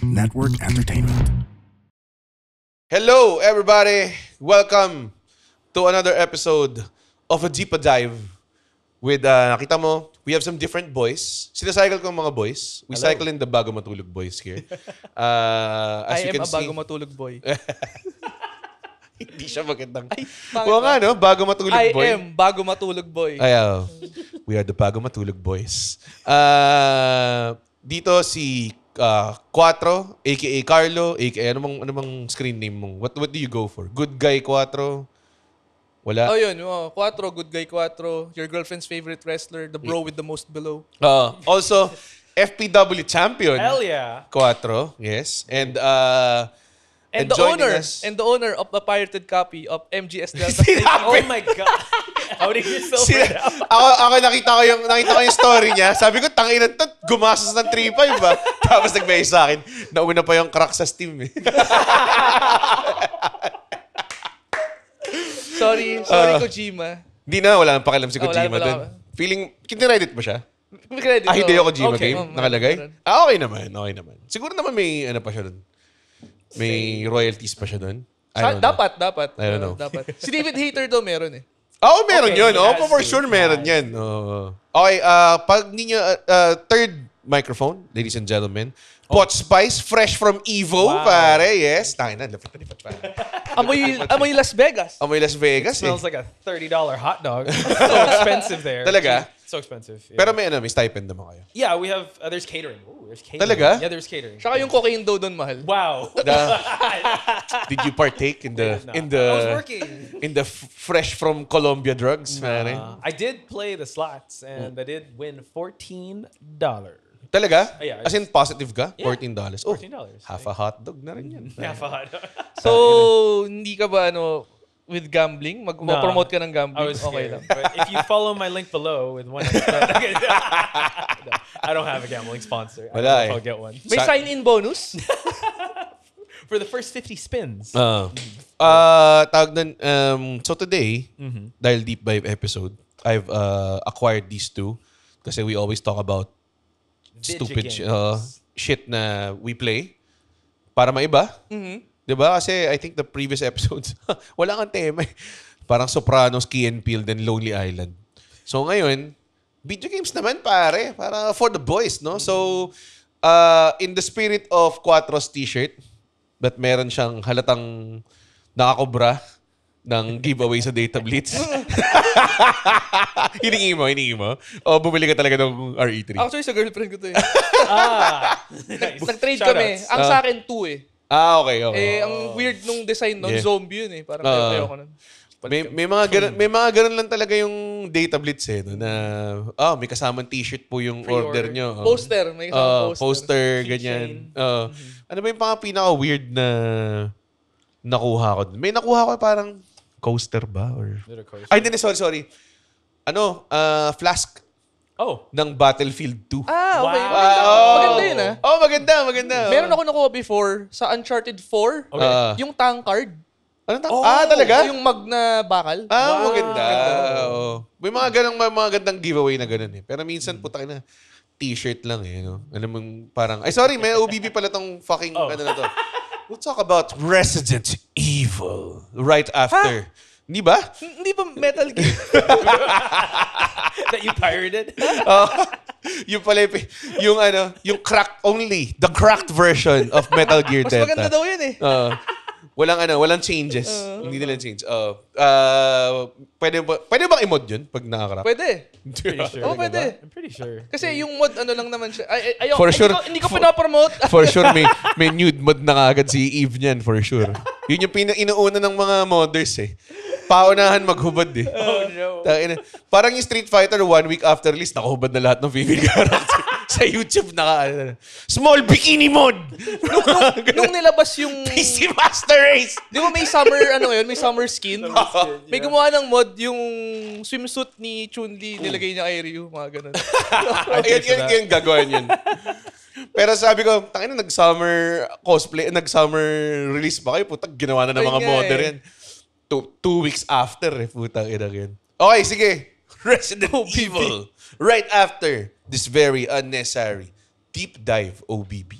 Network Entertainment. Hello, everybody! Welcome to another episode of A Deep Dive with, nakita mo, we have some different boys. Sinacycle ko ang mga boys. We cycle in the Bago Matulog boys here. As I you am can a see, bago matulog boy. hindi siya magandang. Ay, Oo nga, no? Bago Matulog I boy. am bago matulog boy. Ay, we are the Bago Matulog boys. Dito si Quatro, aka Carlo, aka ano bang screen name mo? What do you go for? Good guy Quatro? Wala? Oh, yun. Oh, Quatro, good guy Quatro. Your girlfriend's favorite wrestler, the bro with the most below. Also, FPW champion. Hell yeah. Quatro, yes. And And the joining owner, us- and the owner of the pirated copy of MGS Delta. Oh my God. How did you yourself Sila, right now? ako nakita ko yung story niya. Sabi ko, tangina to, gumastos ng 3.5 ba? Tapos nag-message sa akin, nauna pa yung crack sa Steam eh. Sorry, Kojima. Hindi na, wala nang pakialam si Wala Kojima na dun. Feeling, kinredit mo siya? May credit. Hideo Kojima Okay. game? Oh, Nakalagay? meron. Okay naman. Siguro naman may ano pa siya dun. May royalties pa siya dun. I don't know. Dapat. I don't know. Dapat. Si David Hater daw meron eh. Oo, meron Okay, yun. he Oo, has for to. sure meron yan. Oo. Okay, pag ninyo, third microphone, ladies and gentlemen. Pot Spice, fresh from Evo, Wow. pare. Yes. Tangin na, lapit pare. Amoy Las Vegas. Amoy Las Vegas eh. Smells like a $30 hot dog. So expensive there. Talaga? So expensive. Yeah. Pero may stipend naman kayo. yeah, we have, there's catering. Ooh, there's catering. Talaga? Yeah, there's catering. Tsaka yung cocaine daw doon mahal. Wow. Did you partake in the No. in I was the working. in the fresh from Colombia drugs, pare? I did play the slots and I did win $14. Talaga? Yeah, As in positive ka? Yeah. $14. Oh, $14. half a hot dog na rin yan. Yeah, hot dog. So, hindi ka ba with gambling? Mag-promote ka ng I gambling? was Okay scared. lang. But if you follow my link below with one No, I don't have a gambling sponsor. I don't Wala know if eh. I'll get one. May sign-in bonus? For the first 50 spins. Tawag nun, so today, dahil deep dive episode, I've acquired these two kasi we always talk about stupid games. shit na we play para maiba. Diba? Kasi I think the previous episodes, wala kang tema eh. Parang Sopranos, Key and Peele, then Lonely Island. So ngayon, video games naman pare. Para for the boys, no? So, in the spirit of Quatro's t-shirt, that meron siyang halatang nakakobra ng giveaway sa Data Blitz. Hiningi mo. O bumili ka talaga ng RE3. Actually, sa girlfriend ko to eh. Nice. Nag-trade Shoutouts. kami. Ang sa akin, 2 eh. Okay. Ang weird nung design nun, Yeah. zombie yun eh. Parang ayoko nun. May mga ganun lang talaga yung Data Blitz eh. No, na, may kasamang t-shirt po yung order Pre-order. nyo. Poster. May isang poster. Poster, ganyan. Ano ba yung pinaka-weird na nakuha ko? May nakuha ko parang coaster ba? Or... Little coaster. Ay, hindi, sorry. Flask Oh. ng Battlefield 2. Okay. Wow. Maganda yun ah. Maganda. Meron ako nakuha before sa Uncharted 4. Okay. Yung tankard. Ano talaga? Yung mag na bakal. Wow. Maganda. Oo. May mga gandang giveaway na ganun eh. Pero minsan puta na t-shirt lang eh. No? Alam mo, parang, ay sorry, may OBB pala tong fucking, ano na to. We'll talk about Resident Evil right after. Hindi ba? Hindi ba Metal Gear? That you pirated? Yung pala, yung cracked only. The cracked version of Metal Gear Mas Delta. maganda daw yun eh. Walang changes. Hindi nila change. Pwede bang i-mod yun pag nakaka-crack? Pwede. Pretty sure. Oo, pwede. I'm pretty sure. Kasi yung mod, ano lang naman siya. For sure. Hindi ko pinapromote. For sure, may nude mod na kagad si Eve niyan, for sure. Yun yung inuuna ng mga modders eh. Paunahan maghubad eh. Oh no. Parang yung Street Fighter 1 week after release, nakahubad na lahat ng female character. Sa YouTube, small bikini mod! Nung nilabas yung... PC Master Race! Di ba may summer, may summer skin? May gumawa ng mod yung swimsuit ni Chun-Li, nilagay niya kay Ryu, mga ganun. Yan gagawin yun. Pero sabi ko, tangina, nag-summer release ba kayo? Putang, ginawa na ng mga Ayun nga modder eh. yan. 2 weeks after, putang ina yan. Okay, sige. Resident Evil. Right after this very unnecessary deep dive OBB.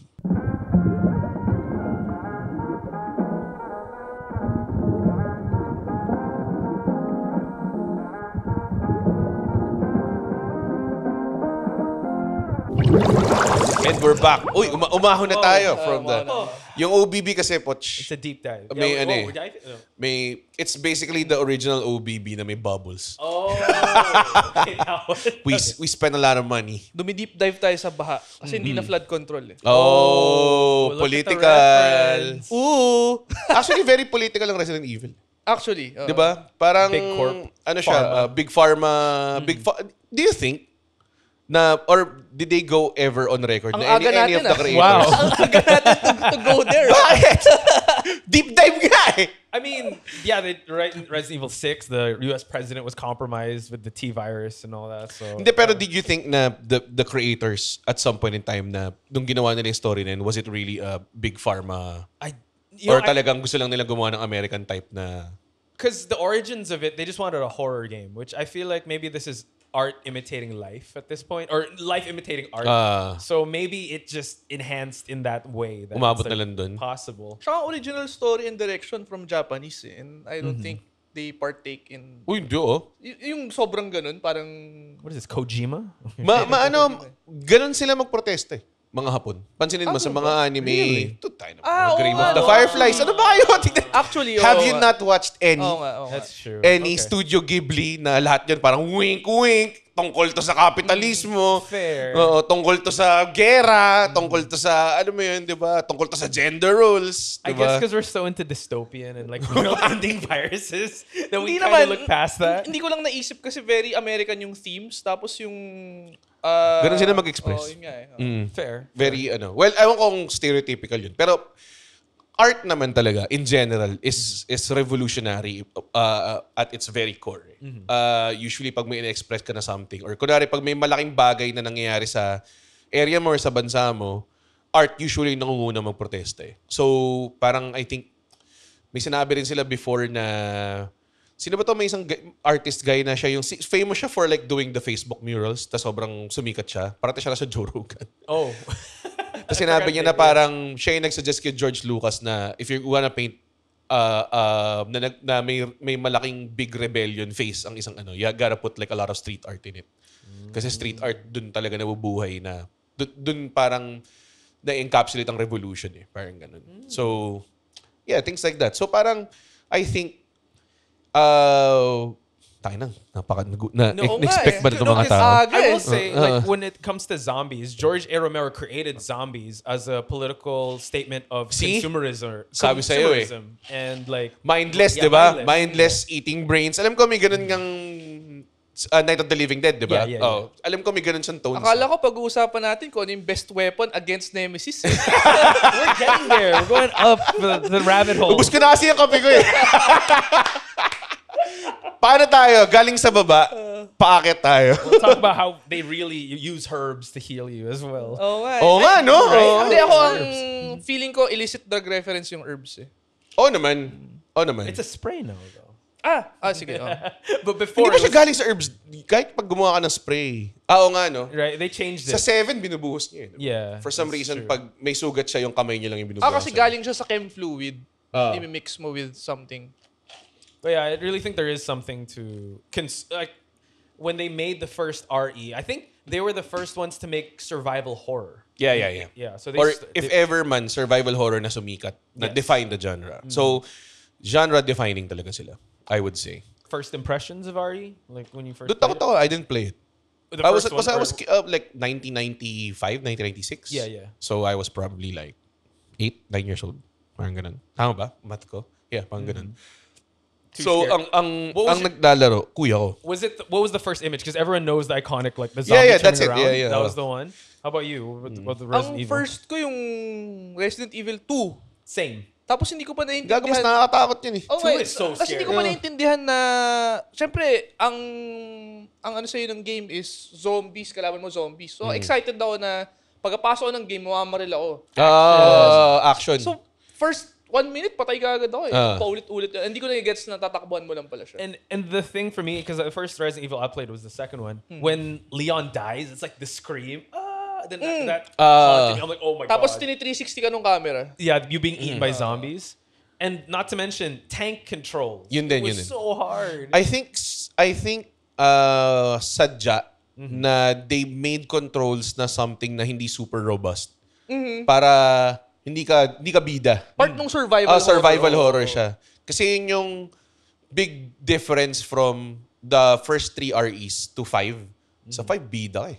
And we're back. Uy, umahon na tayo from the... umahon Yung OBB kasi, Poch, It's a deep dive. May ano eh. No. it's basically the original OBB na may bubbles. Oh, okay, that one. We spend a lot of money. Dumi-deep dive tayo sa baha. Kasi hindi na flood control eh. look at Oh, the political. reference. Ooh! Actually, very political ang Resident Evil. Actually. 'Di ba? Parang Big corp. ano siya, big pharma, do you think na or did they go ever on record Ang na aga any of natin, the creators? Wow. Ang aga natin to go there. Bakit? Deep dive nga eh. I mean, yeah, Resident Evil 6, the US president was compromised with the T virus and all that. So Hindi, pero did you think na the creators at some point in time na nung ginawa nila yung story na yun, was it really a big pharma? Or talagang gusto lang nila gumawa ng American type na... Because the origins of it, they just wanted a horror game, which I feel like maybe this is art imitating life at this point, or life imitating art. So maybe it just enhanced in that way. That Umabot it's, na lang dun. Possible. Tsaka original story and direction from Japanese eh. And I don't think they partake in... Uy, hindi oh. Yung sobrang ganun, parang... What is this, Kojima? Ganun sila magprotesta eh. Mga Hapon. Pansinin mo sa mga anime. Ito tayo na. Grave oo of the nga, Fireflies. Ano ba kayo? Actually, Have oo you nga. not watched any? Oo nga, oo nga. That's true. Any Okay. Studio Ghibli na lahat yan parang wink-wink, tungkol to sa kapitalismo, Fair. oo, tungkol to sa gera, tungkol to sa, ano mo yun, di ba? Tungkol to sa gender roles, I di guess ba? because we're so into dystopian and like world-ending viruses that we Hindi kind naman, of look past that. Hindi ko lang naisip kasi very American yung themes. Tapos yung... Ganun sila mag-express. yun nga eh. Fair. Very, well, ewan kong stereotypical yun. Pero, art naman talaga, in general, is revolutionary at its very core. Usually, pag may in-express ka na something, or kunwari, pag may malaking bagay na nangyayari sa area mo or sa bansa mo, art usually nangunguna magprotesta eh. So, parang I think, may sinabi rin sila before na, sino ba to? May isang artist guy na siya, yung famous siya for like doing the Facebook murals, tas sobrang sumikat siya. Parati siya na sa Joe Rogan. Oh. Tapos sinabi niya na parang siya yung nagsuggest kay George Lucas na if you wanna paint na may malaking big rebellion face ang isang ano, you gotta put like a lot of street art in it. Kasi street art dun talaga nabubuhay na dun parang na-encapsulate ang revolution eh. Parang ganun. So, yeah, things like that. So parang, I think, tayo nang, expect ba ito mga tao? I will say, like, when it comes to zombies, George A. Romero created zombies as a political statement of See? consumerism. Sabi sa'yo eh. And like... Mindless, Yeah, di ba? mindless. Mindless eating brains. Alam ko may ganun ngang Night of the Living Dead, di ba? Yeah, yeah, yeah. Oh, alam ko may ganun siyang tones. Akala ko pag-uusapan natin kung ano yung best weapon against Nemesis. Eh. We're getting there. We're going up the rabbit hole. Ubus ko na kasi yung kape ko eh. Paano tayo? Galing sa baba, paakit tayo. We'll talk about how they really use herbs to heal you as well. Oo nga. Oo nga, no? Oo. Hindi ako ang feeling ko illicit drug reference yung herbs eh. Oo naman. Oo naman. It's a spray now, though. Sige. But before, Hindi ba it siya was- galing sa herbs? Kahit pag gumawa ka ng spray. Oo nga, no? right? They changed Sa it. 7, binubuhos niya. Yeah, For some that's reason, true. pag may sugat siya, yung kamay niya lang yung binubuhos. Kasi galing siya sa chem fluid. I-mix mo with something. But yeah, I really think there is something to like when they made the first RE. I think they were the first ones to make survival horror. Yeah. Yeah, so Or if ever man, survival horror na sumikat, na Yes. define the genre. So, genre-defining talaga sila, I would say. first impressions of RE, like when you first. Doon played ako, I didn't play it. it? The I was first one, I or- was like 1995, 1996. Yeah. So I was probably like 8, 9 years old. Parang ganun. Tama ba? Math ko? Yeah, parang ganun. Too So scared. What was ang naglalaro, kuya ko. Was it? What was the first image? Because everyone knows the iconic like the Yeah, zombie yeah, that's turning it. around. Yeah. That was the one. How about you? What the Resident Ang Evil? first ko yung Resident Evil 2. Same. Tapos hindi ko pa Gago, naiintindihan. mas nakakatakot yun eh. Oh, Two wait. is so Kasi hindi ko scary. pa naiintindihan na, syempre, ang ano sa'yo ng game is zombies, kalaban mo zombies. So, excited ako na pagkapasok ko ng game, mamamaril ako. Action. So, first 1 minute, patay ka agad ako eh. Ah. Paulit-ulit. Hindi ko na-gets na tatakbuhan mo lang pala siya. And the thing for me, because the first Resident Evil I played was the second one. When Leon dies, it's like the scream. Then that haunted me. I'm like, oh my Tapos, god. tini-360 ka nung camera. Yeah, you being eaten by zombies. And not to mention tank controls. Yun din, it was yun din. so hard. I think sadya na they made controls na something na hindi super robust. Para hindi ka bida. Part ng survival Survival horror. horror siya. Kasi yun yung big difference from the first 3 REs to 5. Sa 5, bida eh.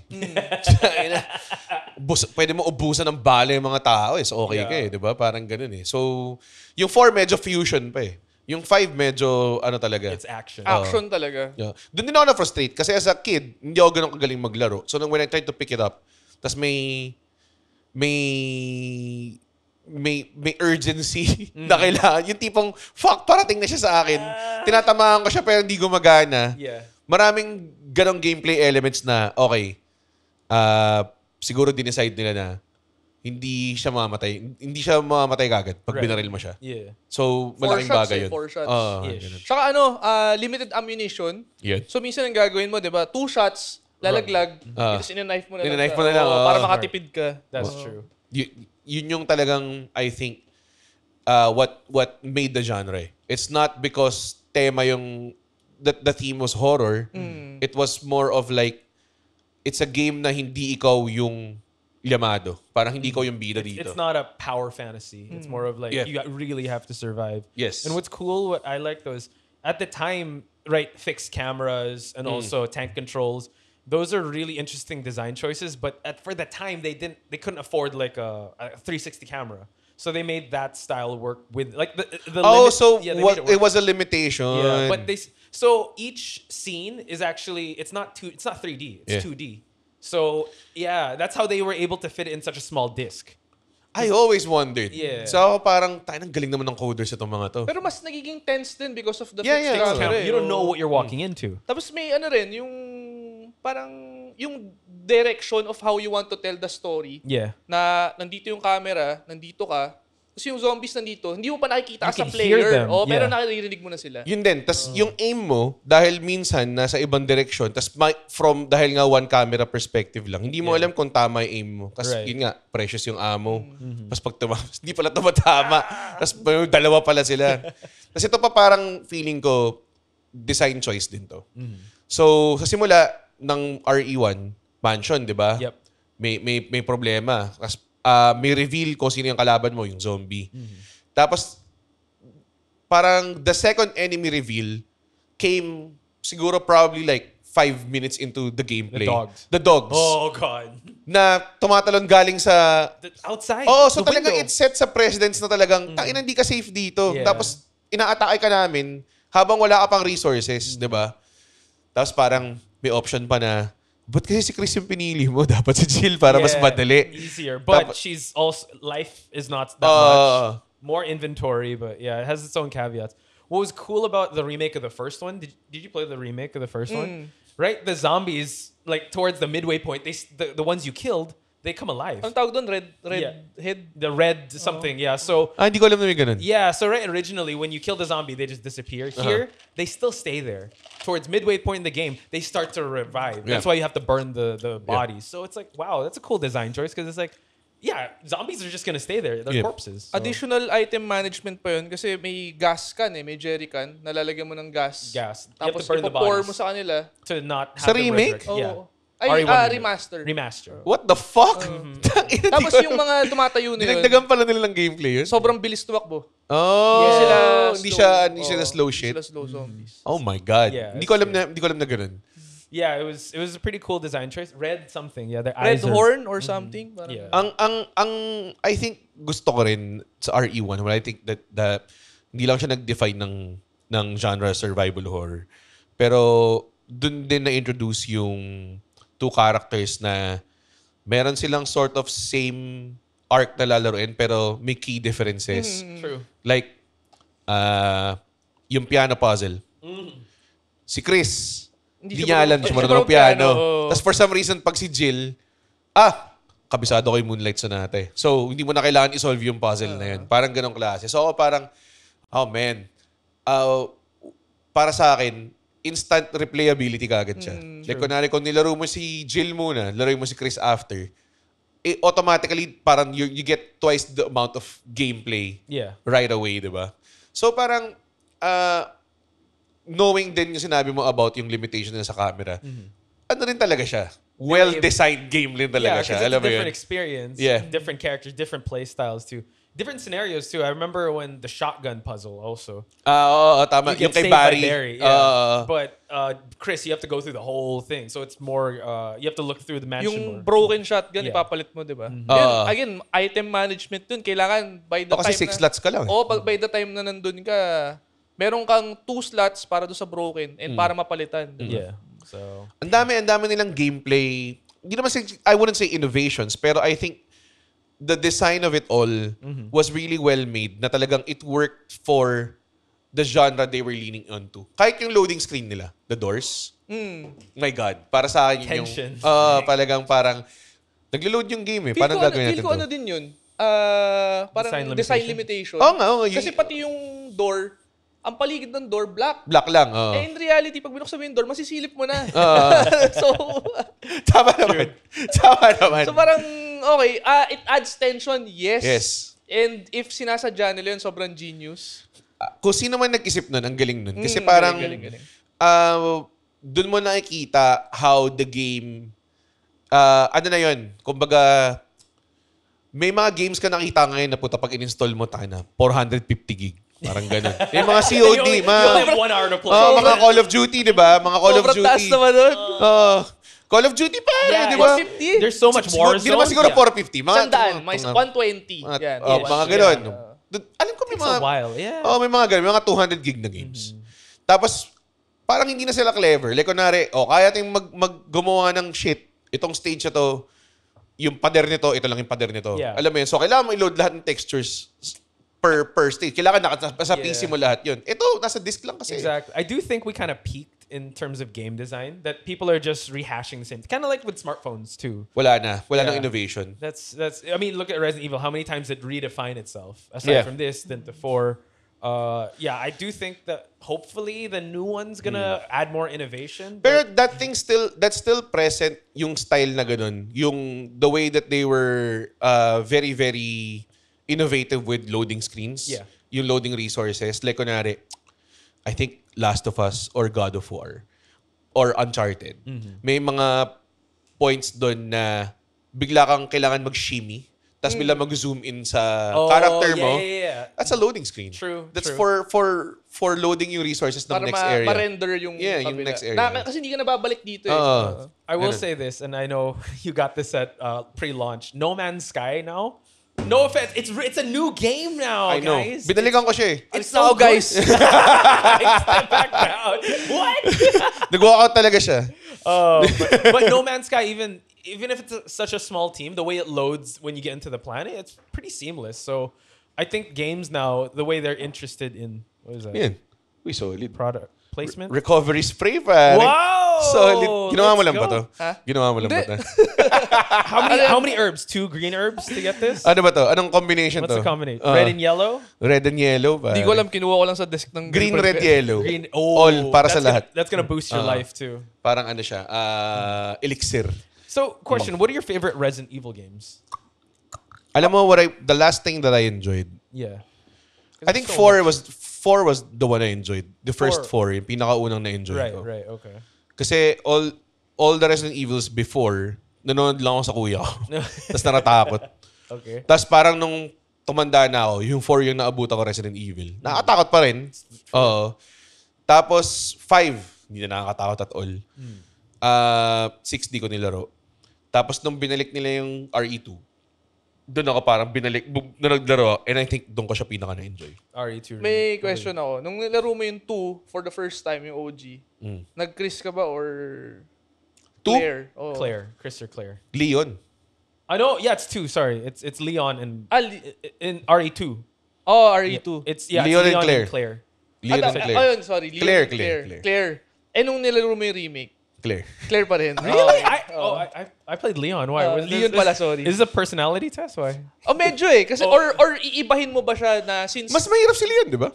Pwede mo ubusan ng bala yung mga tao eh. So okay ka eh, di ba? Parang ganun eh. So, yung 4 medyo fusion pa eh. Yung 5 medyo ano talaga. It's action. Action talaga. Yeah. Doon din ako na-frustrate kasi as a kid, hindi ako ganun kagaling maglaro. So when I tried to pick it up, tas may urgency na kailangan. Yung tipong, fuck, parating na siya sa akin. Tinatamaan ko siya pero hindi gumagana. Yeah. Maraming ganong gameplay elements na, okay, siguro din-decide nila na hindi siya mamamatay kagad pag binaril mo siya. Yeah. So, malaking bagay yun. 4 shots. Ish. Ganun. Tsaka limited ammunition. Yun. So minsan ang gagawin mo, 'di ba? 2 shots, lalaglag, tapos ina-knife mo na lang. Ina-knife siya. mo na lang, Oo, para makatipid ka. That's true. Yun yung talagang, I think, what made the genre. It's not because tema yung, the theme was horror. It was more of like, it's a game na hindi ikaw yung llamado. Parang hindi ikaw yung bida dito. It's not a power fantasy. It's more of like you really have to survive. Yes. And what's cool, what I like though is at the time, right, fixed cameras and also tank controls. Those are really interesting design choices. But for the time, they couldn't afford like a 360 camera. So they made that style work with like the it made was a limitation. Yeah, but so each scene is actually it's not 3D, it's 2D. So yeah, that's how they were able to fit it in such a small disc. I always wondered. Yeah. So parang, tayo ng galing naman ng coders itong mga to. Pero mas nagiging tense din because of the Yeah, fixed yeah. camera. You don't know what you're walking into. Tapos may yung parang yung direction of how you want to tell the story. Yeah. Na nandito yung camera, nandito ka. Tapos yung zombies nandito, hindi mo pa nakikita You as a can hear player. them, Pero yeah. naririnig mo na sila. Yun din. Tas yung aim mo, dahil minsan nasa ibang direksyon, tas dahil nga one camera perspective lang, hindi mo alam kung tama yung aim mo. Kasi Right. yun nga, precious yung ammo. Tas pag hindi pala tumatama. Tas dalawa pala sila. Tas ito pa parang feeling ko, design choice din to. So, sa simula ng RE1, mansion, di ba? Yep. May problema. Tapos may reveal kung sino yung kalaban mo, yung zombie. Tapos, parang the second enemy reveal came siguro probably like 5 minutes into the gameplay. The dogs. The dogs. Oh god. Na tumatalon galing sa... Outside. Oo, so the talagang window. it set sa precedence na talagang, tangina, hindi ka safe dito. Yeah. Tapos, inaatake ka namin habang wala ka pang resources, di ba? Tapos parang may option pa na, ba't kasi si Chris yung pinili mo? Dapat si Jill para mas Yeah, madali. easier. But she's also life is not that much. More inventory, but yeah, it has its own caveats. What was cool about the remake of the first one? Did you play the remake of the first one? Right, the zombies like towards the midway point, the ones you killed, they come alive. Ang tawag doon, red Yeah. head. The red something, yeah. So Hindi ko alam na may ganun. yeah, so right originally when you kill the zombie, they just disappear. Here, they still stay there. Towards midway point in the game, they start to revive. That's why you have to burn the bodies. So it's like, wow, that's a cool design choice because it's like, yeah, zombies are just gonna stay there. They're corpses. So. Additional item management pa yun kasi may gas can may jerry can, nalalagyan mo ng gas. Gas. You have Tapos to burn the ipo-pour bodies. mo sa kanila. To not have Sa them remake? resurrect. Yeah. Ay, RE1 remaster. Remaster. What the fuck? Tapos yung mga tumatayo na yun, Dinagdagan pala nila ng gameplay yun. sobrang bilis tumakbo. Oh, hindi sila slow shit. Hindi sila slow zombies. Oh my God. Yeah, Hindi ko alam na ganun. Yeah, it was a pretty cool design choice. Red something. Yeah, their Red eyes are- horn or something. Parang- Yeah. Ang I think gusto ko rin sa RE1, well, I think that hindi lang siya nag-define ng genre survival horror. Pero dun din na-introduce yung 2 characters na meron silang sort of same arc na lalaroin pero may key differences. True. Like, yung piano puzzle. Si Chris, hindi niya alam siya marunong piano. Tapos for some reason, pag si Jill, kabisado ko yung Moonlight Sonata. So, hindi mo na kailangan isolve yung puzzle na yun. Parang ganong klase. So, ako parang, oh man, para sa akin, instant replayability kagad siya. Like, kunwari, kung nilaro mo si Jill muna, laro mo si Chris after, automatically, parang you get twice the amount of gameplay Yeah. right away, di ba? So, parang, knowing din yung sinabi mo about yung limitation nila sa camera, ano rin talaga siya. Well-designed game rin talaga siya. Because it's Alam a mo different yun? experience. Yeah. Different characters, different play styles too. Different scenarios too. I remember when the shotgun puzzle also. Oo, tama. You Yung get kay saved by Barry. Barry. Yeah. But Chris, you have to go through the whole thing. So it's more, you have to look through the mansion Yung more. broken shotgun, Yeah. ipapalit mo, di ba? Ah. Again, item management dun. Kailangan by the Kasi time 6 slots ka lang. Oo, by the time na nandun ka, meron kang 2 slots para doon sa broken and para mapalitan. Diba? Yeah. So Ang dami nilang gameplay. Hindi naman I wouldn't say innovations, pero I think the design of it all was really well made na talagang it worked for the genre they were leaning onto. Kahit yung loading screen nila, the doors. My God. Para sa akin yun Tension. yung parang naglo-load yung game eh. Parang gagawin natin Feel ko to. ano din yun. Parang design limitation. Oo nga. Kasi pati yung door, ang paligid ng door, black. Black lang. In reality, pag binuksan mo yung door, masisilip mo na. so, Tama naman. Tama naman. so parang, okay, it adds tension, yes. Yes. And if sinasadya nila yun, sobrang genius. Kung sino man nag-isip nun, ang galing nun. Kasi parang, galing. dun mo nakikita how the game, ano na yun, kumbaga, may mga games ka nakita ngayon na puta pag in-install mo, tana, 450 gig. Parang ganun. Yung mga COD, you only have 1 hour to play. mga Call of Duty, di ba? Mga Call of Sobrang taas Duty. naman nun. Call of Duty pa, Yeah, di ba? 150? There's so much Siguro, Warzone. di naman siguro Yeah. 450. Mga, Sandaan, may 120. Yan. mga ganun. Alam ko may Takes mga, a while. Yeah. may mga ganun, may mga 200 gig na games. Tapos, parang hindi na sila clever. Like, kunwari, kaya tayong gumawa ng shit. Itong stage na to, yung pader nito, ito lang yung pader nito. Yeah. Alam mo yun? So, kailangan mo i-load lahat ng textures per stage. Kailangan sa PC mo lahat yun. Ito, nasa disk lang kasi. Exactly. I do think we kind of peaked in terms of game design. That people are just rehashing the same. Kind of like with smartphones too. Wala na. Wala nang Yeah. innovation. That's. I mean, look at Resident Evil. How many times it redefined itself? Aside from this, then the 4. I do think that hopefully the new one's gonna add more innovation. Pero that's still present yung style na ganun. Yung the way that they were very, very innovative with loading screens. Yeah. Yung loading resources. Like, kunwari, I think Last of Us or God of War or Uncharted. May mga points doon na bigla kang kailangan mag-shimmy tapos bigla mag-zoom in sa character mo. Yeah. That's a loading screen. True, That's true. for loading yung resources ng Para next area. ma-render yung Yung kabila. next area. Kasi hindi ka nababalik dito eh. I will Ganun. say this, and I know you got this at pre-launch. No Man's Sky now. No offense, it's a new game now, I know. guys. Binalikan ko siya eh. It's so guys. Step back down. What? Nag-walkout talaga siya. But No Man's Sky, even if it's such a small team, the way it loads when you get into the planet, it's pretty seamless. So I think games now, the way they're interested in what is that? Yan. Uy, solid. Product placement. Recovery spray, pare. Wow! Solid. Ginawa mo Let's lang ba go. to? Ha? Ginawa mo lang ba to? How many herbs? 2 green herbs to get this? Ano ba to? Anong combination What's to? the combination? Red and yellow? Red and yellow, pare. Hindi ko alam, kinuha ko lang sa desk ng Green, girlfriend red, ko. yellow. Green. All para sa that's gonna- lahat. That's gonna boost your life too. Parang ano siya, elixir. So, question: what are your favorite Resident Evil games? Alam mo, the last thing that I enjoyed, Yeah. I think 4 was the one I enjoyed. The first 4, yung pinakaunang na-enjoy Right. ko. Right. Okay. Kasi all the Resident Evils before, nanonood lang ako sa kuya ko. Tapos natatakot. Okay. Tapos parang nung tumanda na ako, yung 4 yung naabutan ko Resident Evil. Nakakatakot pa rin. Oo. Tapos 5, hindi na nakakatakot at all. 6 di ko nilaro. Tapos nung binalik nila yung RE2, doon ako parang na naglaro and I think doon ko siya pinaka na-enjoy. RE2. May question ako. Nung nilaro mo yung 2 for the first time, yung OG, nag-Chris ka ba or 2? Claire? Oh. Claire. Chris or Claire. Leon. I know. Yeah, it's 2. Sorry, it's Leon and in RE2. Oh, RE2. It's Leon and Leon Claire. Leon Ah, and Claire. Oh, yun, sorry. Leon Claire, and Claire. Claire. Eh, nung nilaro mo yung remake, Claire. Claire pa rin. Really? I played Leon. Why? Leon pala, sorry. Is this a personality test? Why? Oh, medyo eh. Kasi, or iibahin mo ba siya na since... Mas mahirap si Leon, di ba?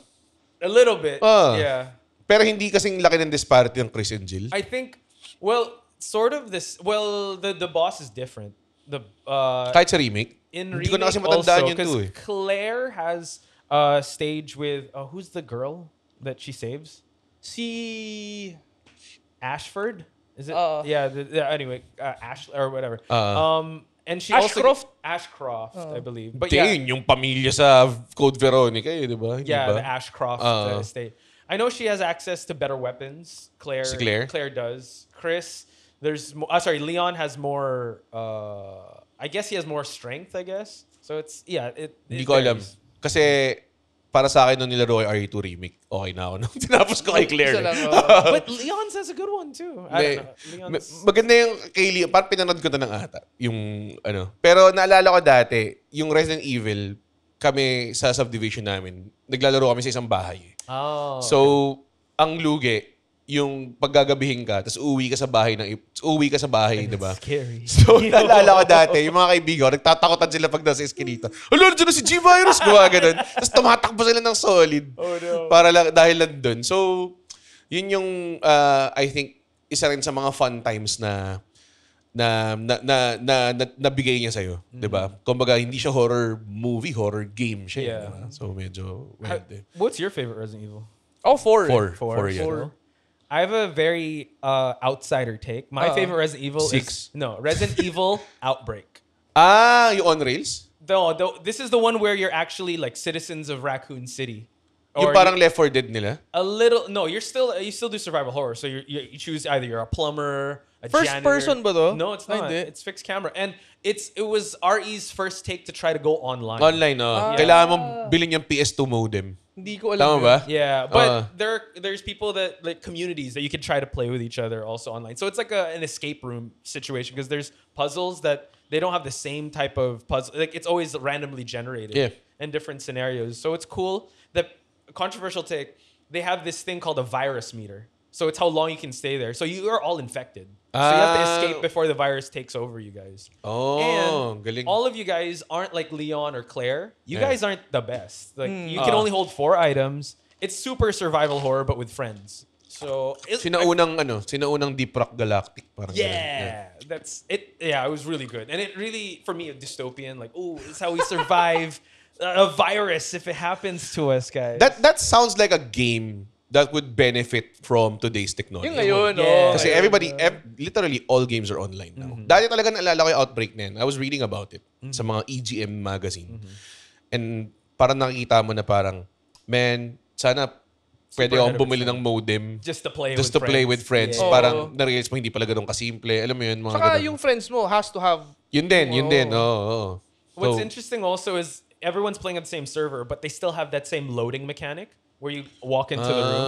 A little bit. Ah. Yeah. Pero hindi kasing laki ng disparity ng Chris and Jill. I think. Well, sort of this. Well, the boss is different. The Kahit sa remake. in Hindi ko na kasi remake matandaan also, yun 'cause too eh. Claire has a stage with who's the girl that she saves? Si... Ashford. Is it? Uh. Anyway, Ash or whatever. And she Ashcroft? also Ashcroft, I believe. But Tingin, yung pamilya sa Code Veronica, di ba? Hindi yeah, ba? the Ashcroft estate. I know she has access to better weapons. Claire. Si Claire? Claire does. Chris, Leon has more. I guess he has more strength. I guess. So it's It Hindi ko alam. varies. Kasi para sa akin nung nilaro ko yung RE2 remake, okay na ako. Nung tinapos ko kay Claire. Isa lang, But Leon's has a good one too. I don't know. Maganda yung kay Leon. Parang pinanood ko na ng ata. Yung ano. Pero naalala ko dati, yung Resident Evil, kami sa subdivision namin, naglalaro kami sa isang bahay. Oh. So, ang lugi, yung paggagabihin ka, tapos uwi ka sa bahay, di ba? Scary. So, naalala ko dati, yung mga kaibigan ko, nagtatakotan sila pag nasa eskinita. Alo, nandiyan na si G-Virus! Gawa ganun. Tapos tumatakbo sila ng solid. Oh no. Para lang, dahil lang dun. So, yun yung, I think, isa rin sa mga fun times na nabigay niya sa'yo. Di ba? Kumbaga, hindi siya horror movie, horror game siya. Yeah. Diba? So, medyo, What's your favorite Resident Evil? Oh, 4. Four, yeah. Four. I have a very outsider take. My favorite Resident Evil Six. is Resident Evil Outbreak. Yung on rails? This is the one where you're actually like citizens of Raccoon City. Yung parang Left 4 Dead nila? A little. No, you still do survival horror. So you choose either you're a plumber, a First janitor. person ba to? No, it's Ay, not. hindi. It's fixed camera, and it was RE's first take to try to go online. Online, no? Kailangan mong bilhin yung PS2 modem. Hindi ko alam. Tama yun. ba? Yeah, but there's people that like communities that you can try to play with each other also online. So it's like an escape room situation because there's puzzles that they don't have the same type of puzzle. Like it's always randomly generated in different scenarios. So it's cool. The controversial take, they have this thing called a virus meter. So it's how long you can stay there. So you are all infected. So you have to escape before the virus takes over you guys. Oh, And galing. all of you guys aren't like Leon or Claire. You guys aren't the best. Like you can only hold 4 items. It's super survival horror but with friends. So sinaunang Deep Rock Galactic. Parang yeah, that's it. Yeah, it was really good. And it really, for me, a dystopian. Like, oh, it's how we survive a virus if it happens to us, guys. That sounds like a game that would benefit from today's technology. Yung ngayon, Yeah. Kasi literally all games are online now. Dati talaga naalala ko yung Outbreak na yun. I was reading about it sa mga EGM magazine. And parang nakikita mo na parang, man, sana pwede akong bumili ng modem just to play with friends. Yeah. Parang na-realize mo hindi pala ganun kasimple. Alam mo yun, mga Saka ganun. yung friends mo has to have... Yun din. Oo. What's So, interesting also is everyone's playing on the same server, but they still have that same loading mechanic where you walk into the room.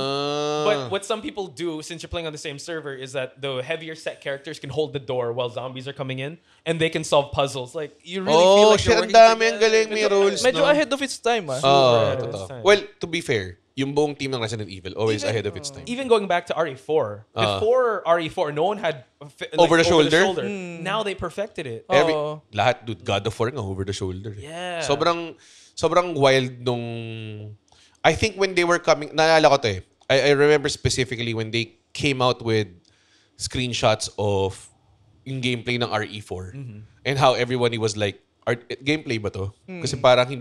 But what some people do, since you're playing on the same server, is that the heavier set characters can hold the door while zombies are coming in, and they can solve puzzles. Like you really feel like you're ang working dami, ang together. galing, may rules, Medyo no? ahead of its time, ah. ahead of Totoo. its time. Well, to be fair, yung buong team ng Resident Evil, always ahead of its time. Even going back to RE4, before RE4, no one had Over the shoulder? Now they perfected it. Lahat, dude, God of War nga over the shoulder. Yeah. Sobrang wild nung... I think when they were coming... Naalala ko to eh. I remember specifically when they came out with screenshots of yung gameplay ng RE4 and how everybody was like, gameplay ba to? Kasi parang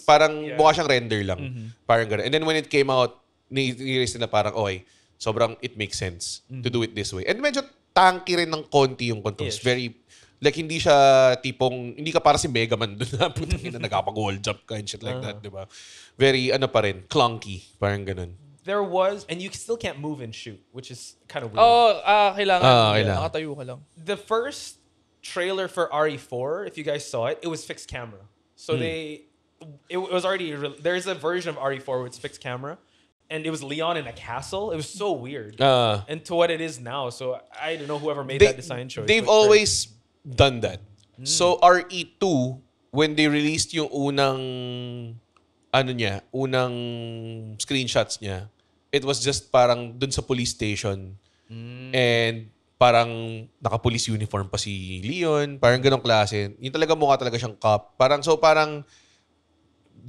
parang mukha siyang render lang. Parang gano'n. And then when it came out, ni-realize na parang, okay, sobrang it makes sense to do it this way. And medyo tanky rin ng konti yung controls. Ish. Very, like hindi siya tipong, hindi ka para si Mega Man doon na putang ina, nagkapag-wall jump ka and shit like that, di ba? Very, pa rin, clunky. Parang ganun. There was, and you still can't move and shoot, which is kind of weird. Kailangan. Kailangan. Nakatayo ka lang. The first trailer for RE4, if you guys saw it, it was fixed camera. So it was already, there's a version of RE4 where it's fixed camera. And it was Leon in a castle. It was so weird. And to what it is now. So I don't know whoever made that design choice. They've but always done that. So RE2, when they released yung unang screenshots niya, it was just parang dun sa police station. And parang naka-police uniform pa si Leon. Parang ganong klase. Yung talaga mukha talaga siyang cop. Parang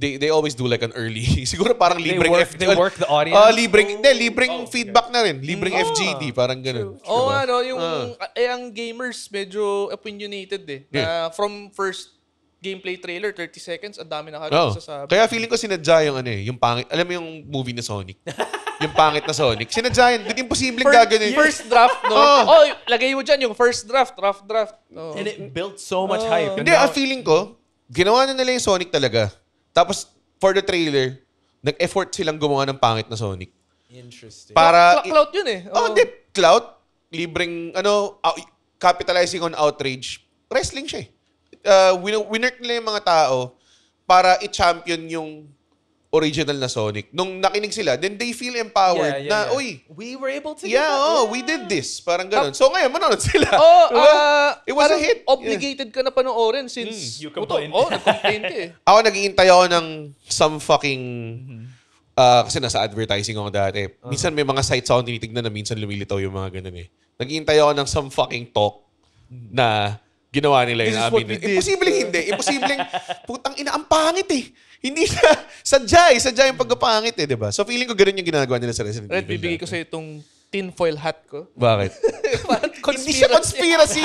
they always do like an early. Siguro parang libreng they work the audience. Libreng feedback na rin. Libreng FGD. Parang ganun. Oo, ang gamers medyo opinionated eh. Na from first gameplay trailer, 30 seconds, ang dami na kagad sasabi. Kaya feeling ko sinadya yung yung pangit. Alam mo yung movie na Sonic? yung pangit na Sonic. Sinadya yun. Hindi imposibleng First, gagawin. first draft, no? Oh. Lagay mo dyan yung first draft, rough draft. Oh. And it built so much hype. And Hindi, now- ang feeling ko, ginawa na nila yung Sonic talaga. Tapos, for the trailer, nag-effort silang gumawa ng pangit na Sonic. Interesting. Para... Clout yun eh. Oh, hindi. Clout, libreng, capitalizing on outrage. Wrestling siya eh. Winner nila yung mga tao para i-champion yung original na Sonic. Nung nakinig sila, then they feel empowered na, uy, we were able to yeah, get that. we did this. Parang ganun. So ngayon, manonood sila. Oh, It was a parang hit. Obligated ka na panoorin since... You complained. nag-complain ka eh. Ako, naghihintay ako ng some fucking... kasi nasa advertising ako dati. Minsan may mga sites ako tinitignan na minsan lumilitaw yung mga ganun eh. Naghihintay ako ng some fucking talk na ginawa nila This yung is what amin. we did. Imposibleng hindi. Imposibleng, putang ina, ang pangit eh. Hindi na, sadya yung pagkapangit eh, di ba? So feeling ko ganun yung ginagawa nila sa Resident Red, Evil. bibigay ko dati. sa itong tinfoil hat ko. Bakit? Parang Hindi siya conspiracy.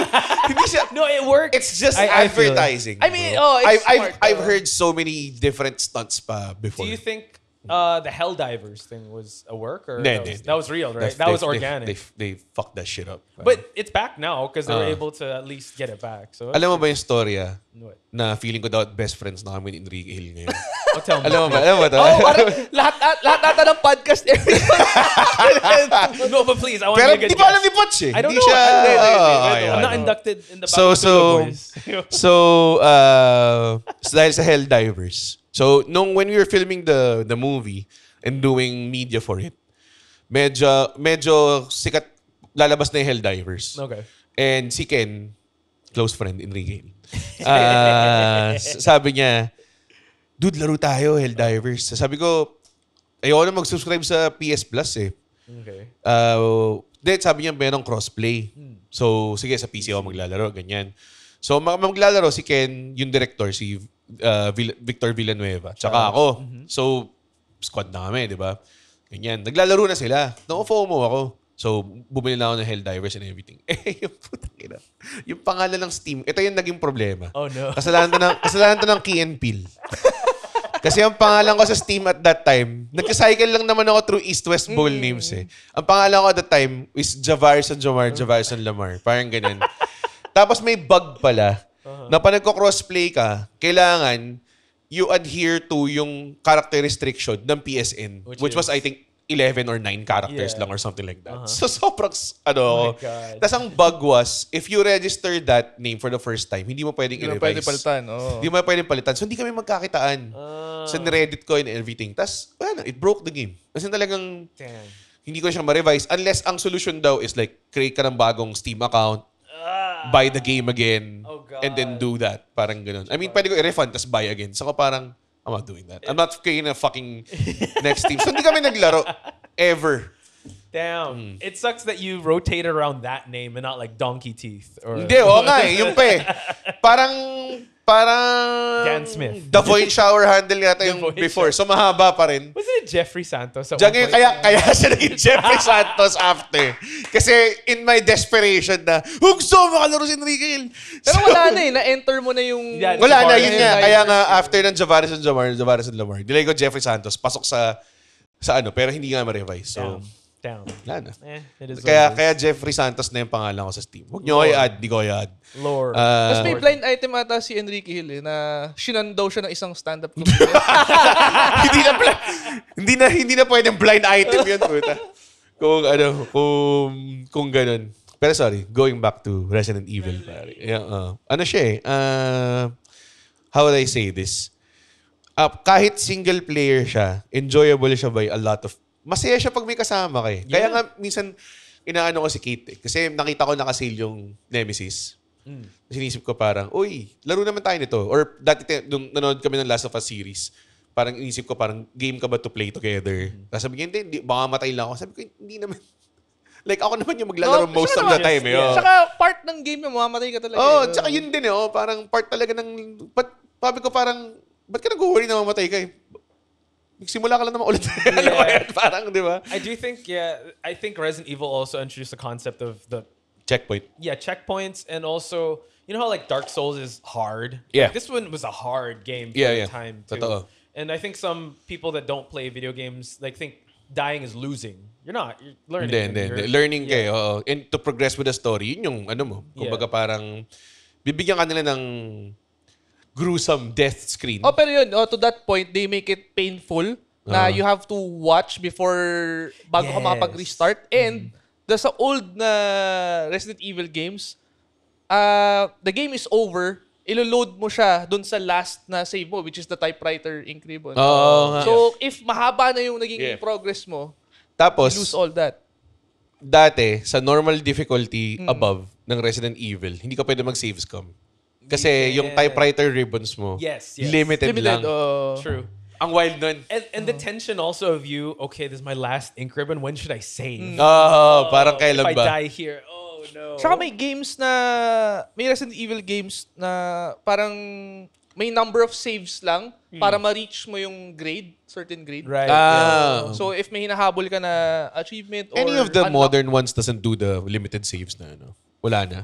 Hindi siya, No, it worked. it's just I feel it. advertising. I mean, bro. it's smart. I've heard so many different stunts pa before. Do you think the Helldivers thing was a work or Hindi. that was real, right? That's- That was they- organic. They fucked that shit up. But it's back now because they were able to at least get it back. So Alam mo ba yung storya What? na feeling ko daw best friends na kami ni Enrique Hill ngayon? I'll tell me. Alam mo ba to? Oh, parang lahat ata ng podcast No, but please, I want Pero to get di pa alam ni Potch eh. I don't Hindi know. siya... I'm not okay. inducted in the So, Batutulo Boys. dahil sa Helldivers. So, when we were filming the movie and doing media for it, medyo sikat, lalabas na yung Helldivers. Okay. And si Ken, close friend, Enrique, sabi niya, dude, laro tayo, Helldivers. Sabi ko, ayoko na mag-subscribe sa PS Plus eh. Okay. Then sabi niya, merong crossplay. So, sige, sa PC ako maglalaro, ganyan. So, maglalaro si Ken, yung director, si Victor Villanueva. Tsaka ako. So, squad na kami, di ba? Ganyan. Naglalaro na sila. Nako-FOMO ako. So, bumili na ako ng Helldivers and everything. Yung putang ina. Yung pangalan ng Steam, ito yung naging problema. Oh, no. Kasalanan to ng Key and Peele. Kasi ang pangalan ko sa Steam at that time, nagka-cycle lang naman ako through East-West Bowl names eh. Ang pangalan ko at that time is Javarson Jomar, Javarson Lamar. Parang ganun. Tapos may bug pala na pag nagko-crossplay ka, kailangan you adhere to yung character restriction ng PSN. Which was, I think, 11 or 9 characters Yeah. lang or something like that. So, sobrang, Oh my God. Tapos ang bug was, if you register that name for the first time, hindi mo pwedeng Hindi na i-revise. pwede palitan. Oh. Hindi mo pwedeng palitan. So, hindi kami magkakitaan. Sa Reddit ko and everything. Tapos, it broke the game. Kasi talagang, Damn. hindi ko siya ma-revise. Unless ang solution daw is like, create ka ng bagong Steam account, buy the game again, Oh, God. and then do that. Parang ganun. I mean, pwede ko i-refund, tapos buy again. So, parang, I'm not doing that. I'm not creating a fucking next team. So, hindi kami naglaro. Ever. Damn. It sucks that you rotated around that name and not like Donkey Teeth or Hindi, oo nga eh. Yung pa eh. Parang... Dan Smith. The Void Shower handle yata yung Void before. So, mahaba pa rin. Wasn't it Jeffrey Santos? At Diyan one ngayon, point? kaya siya naging Jeffrey Santos after. Kasi in my desperation na, gusto makalaro si Enrique Hill. Pero wala na eh. Na-enter mo na yung... Yeah, Wala na, Javaris yun nga. Kaya nga, after ng Javaris and Lamar, nilagay ko Jeffrey Santos, pasok sa ano, pero hindi nga ma-revise. So, Down. wala na. It is Kaya what it is. Jeffrey Santos na yung pangalan ko sa Steam. Huwag niyo ko i-add, di ko i-add. Lord. Tapos may blind item ata si Enrique Hill eh, na sinandaw siya ng isang stand-up comedian. hindi na pwedeng blind item yun, puta. Kung ganun. Pero sorry, going back to Resident Evil, pare. Yeah, ano siya eh, how would I say this? Kahit single player siya, enjoyable siya by a lot of, masaya siya pag may kasama ka eh. Kaya nga, minsan, inaano ko si Kate eh. Kasi nakita ko nakasale yung Nemesis. Kasi inisip ko parang, uy, laro naman tayo nito. Or dati, nung nanonood kami ng Last of Us series, parang inisip ko parang, game ka ba to play together? Tapos sabi ko, hindi, baka matay lang ako. Sabi ko, hindi naman. Like, ako naman yung maglalaro most of the time eh. Oh. Saka part ng game yung mamamatay ka talaga. Oh, tsaka yun din eh. Oh, parang part talaga ng, sabi ko parang, ba't ka nag-worry na mamatay ka eh? Nagsimula ka lang naman ulit. Ano ba yan? Parang, di ba? I do think, I think Resident Evil also introduced the concept of the Checkpoint. checkpoints, and also, you know how like Dark Souls is hard? Yeah. Like, this one was a hard game for Yeah, the yeah. time too. Totoo. And I think some people that don't play video games like think dying is losing. You're not. You're learning. Hindi. You're- Learning yeah. kayo. Oo. And to progress with the story, yun yung ano mo. Kumbaga parang, bibigyan ka nila ng gruesome death screen. Oh, pero yun, to that point, they make it painful na you have to watch bago ka Yes. makapag-restart. And sa old na Resident Evil games, the game is over, ilo-load mo siya dun sa last na save mo, which is the typewriter ink ribbon. Oo nga. So, if mahaba na yung naging Yeah. progress mo, Tapos, you lose all that. dati, sa normal difficulty above ng Resident Evil, hindi ka pwede mag-save scum. Kasi yung typewriter ribbons mo, Yes. limited lang. True. Ang wild nun. And the tension also of you, okay, this is my last ink ribbon. When should I save? Parang If kailan I ba? die here, oh no. Saka may Resident Evil games na parang may number of saves lang para ma-reach mo yung certain grade. Right. So if may hinahabol ka na achievement or Any of the unlock, modern ones doesn't do the limited saves na ano. Wala na.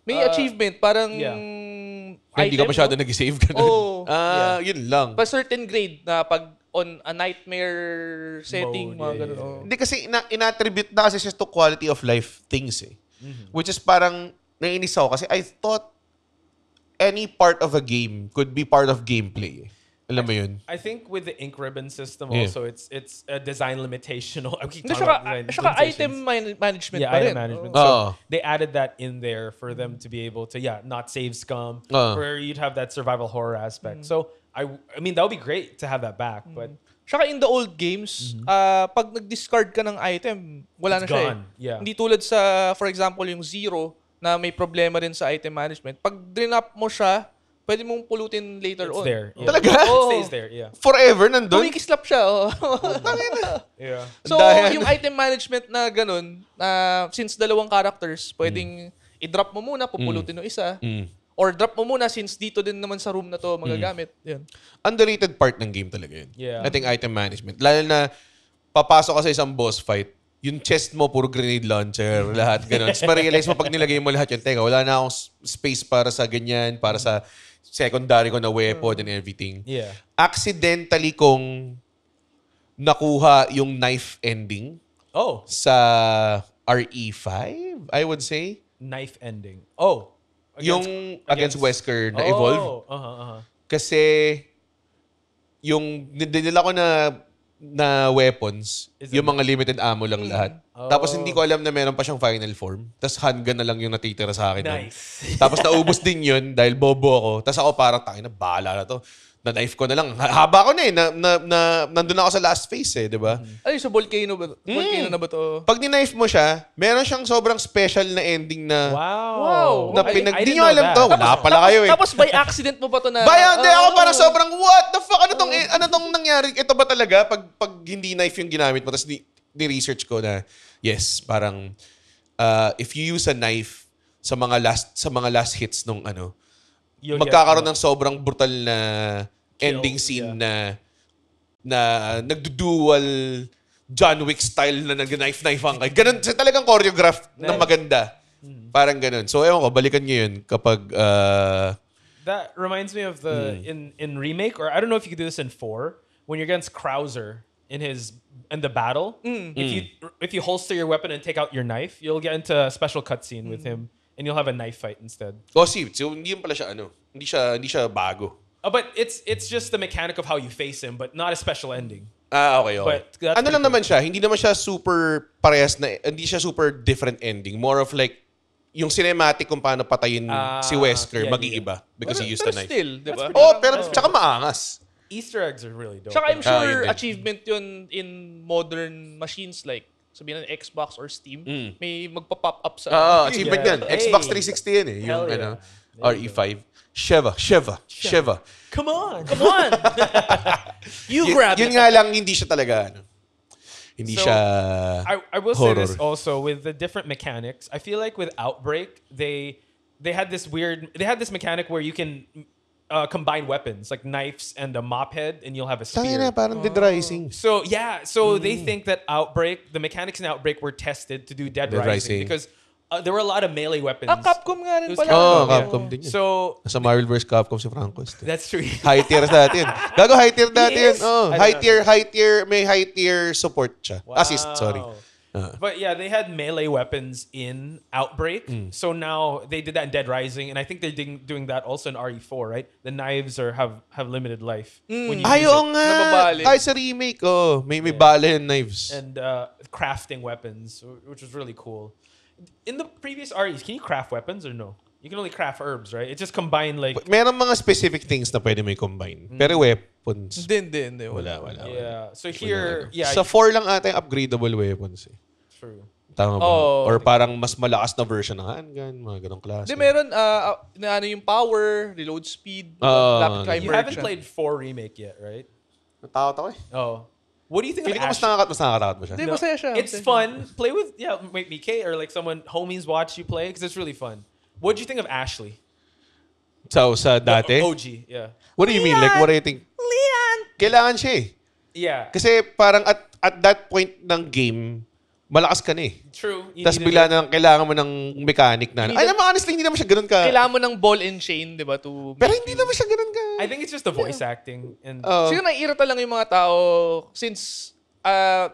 may achievement, parang Hindi ka masyado nag-save ka nun. Oo. Yun lang. pa certain grade na pag on a nightmare setting, Mode, mga yeah, ganun. yeah. Oh. Hindi kasi inattribute na kasi siya to quality of life things eh. Which is parang naiinis ako kasi I thought any part of a game could be part of gameplay. Alam mo yun? I think with the ink ribbon system Yeah. also, it's a design limitation. I keep Hindi, talking about design saka limitations. item management Yeah, pa rin. item management. Oh. Oo. So they added that in there for them to be able to, not save scum, where you'd have that survival horror aspect. So I mean, that would be great to have that back, but Saka in the old games, pag nag-discard ka ng item, wala It's na siya gone. eh. Yeah. Hindi tulad sa, for example, yung Zero, na may problema rin sa item management. Pag drain-up mo siya, pwede mong pulutin later it's on. there. Yeah. Talaga? It Oo. stays there, yeah. Forever nandun? Kumikislap siya. Oh. Yeah. So, Dahil- yung item management na ganun, since dalawang characters, pwedeng i-drop mo muna, pupulutin ng isa. Or drop mo muna since dito din naman sa room na to magagamit. Yan. Underrated part ng game talaga yun. Yeah. I think item management. Lalo na papasok ka sa isang boss fight, yung chest mo, puro grenade launcher, lahat ganun. Tapos ma-realize mo pag nilagay mo lahat yun, teka, wala na akong space para sa ganyan, para sa secondary ko na weapon and everything. Yeah. Accidentally kong nakuha yung knife ending Oh, sa RE5, I would say. knife ending. Oh. Yung against Wesker na Evolve. Oh, Kasi yung dinila ko na weapons, Is yung mga limited ammo lang lahat. Tapos hindi ko alam na meron pa siyang final form. Tapos handgun na lang yung natitira sa akin. nun. Nice. Tapos naubos din yun dahil bobo ako. Tapos ako parang, tangina, bahala na to. Na-knife ko na lang. Haba ko na eh. Nandun ako sa last phase eh, di ba? Ay, so volcano ba? Volcano na ba to? Pag ni-knife mo siya, meron siyang sobrang special na ending na Wow. na I di didn't nyo know alam that. to. Wala pala kayo eh. Tapos by accident mo pa to na... Bayan, di ako parang sobrang, what the fuck? Ano tong nangyari? Ito ba talaga? Pag hindi knife yung ginamit mo, tapos ni-research ko na, yes, parang, if you use a knife sa mga last hits nung You'll get- magkakaroon ng sobrang brutal na ending Kill, scene na nagdudual John Wick style na nag-knife-knife ang kay. Ganun, talagang choreograph na maganda. Parang ganun. So, ewan ko, balikan nyo yun kapag... That reminds me of the in remake, or I don't know if you could do this in 4, when you're against Krauser in the battle. If you holster your weapon and take out your knife, you'll get into a special cutscene with him, and you'll have a knife fight instead. so, hindi yun pala siya, hindi siya bago. But it's just the mechanic of how you face him, but not a special ending. Okay. But that's Ano lang pretty naman siya, hindi naman siya super parehas na, hindi siya super different ending. More of like, yung cinematic kung paano patayin si Wesker, yeah, mag-iiba because he used a Pero knife. still, di ba? Oh, pero tsaka maangas. Easter eggs are really dope. Tsaka I'm yun sure din. achievement yun in modern machines like sabihin ng Xbox or Steam, may magpa-pop up sa... Achievement Yeah. yan. Xbox Hey. 360 yan eh. Yung Hell yeah. RE5. Sheva. Come on. Come on! You grab Yun it. nga lang, hindi siya talaga, hindi So, siya I will say this horror. also with the different mechanics. I feel like with Outbreak, they had this mechanic where you can combine weapons like knives and a mop head, and you'll have a Tangina na, spear. parang Dead Rising. So yeah, they think that the mechanics in Outbreak were tested to do Dead Dead Rising Rising. because there were a lot of melee weapons. Capcom nga rin It was pala. Oo, Capcom, Capcom din yun. So Nasa Marvel vs. Capcom si Franco. that's true. High tier dati yun. Gago, high tier dati yun. is? Oh, I don't high tier, may high tier support siya. Assist, sorry. Wow. But yeah, they had melee weapons in Outbreak. So now they did that in Dead Rising, and I think they're doing that also in RE4, right? The knives have limited life. When you Ay, use oo it. nga. Nababali. Kahit sa remake, may bala and knives. And crafting weapons, which was really cool. In the previous REs, can you craft weapons or no? You can only craft herbs, right? It just combined like Meron mga specific things na pwede may combine. Pero weapons, Hindi. wala. yeah. So here, yeah, Sa 4 lang ata yung upgradable weapons eh. true. Tama ba? Oo. Or parang mas malakas na version ng handgun, mga ganong klase. Hindi, meron na ano yung power, reload speed, rapid fire You haven't merchant. played 4 remake yet, right? Natakot ako eh. Oh, what do you think Feeling of ko Ash? mas nakakatakot mo siya. Hindi, masaya siya. It's fun. Play with maybe Kate or like someone homies watch you play because it's really fun. What do you think of Ashley? So, sa dati? OG, yeah. What do you mean? Like, what do you think? Leon! Kailangan siya eh. Yeah, Kasi parang at that point ng game, malakas ka na eh. true. You Tapos needed bigla it. na kailangan mo ng mechanic na. Ay naman, honestly, hindi naman siya ganun ka. Kailangan mo ng ball and chain, di ba? Pero hindi naman siya ganun ka. I think it's just the voice acting and Oh. Siguro naiirita lang yung mga tao since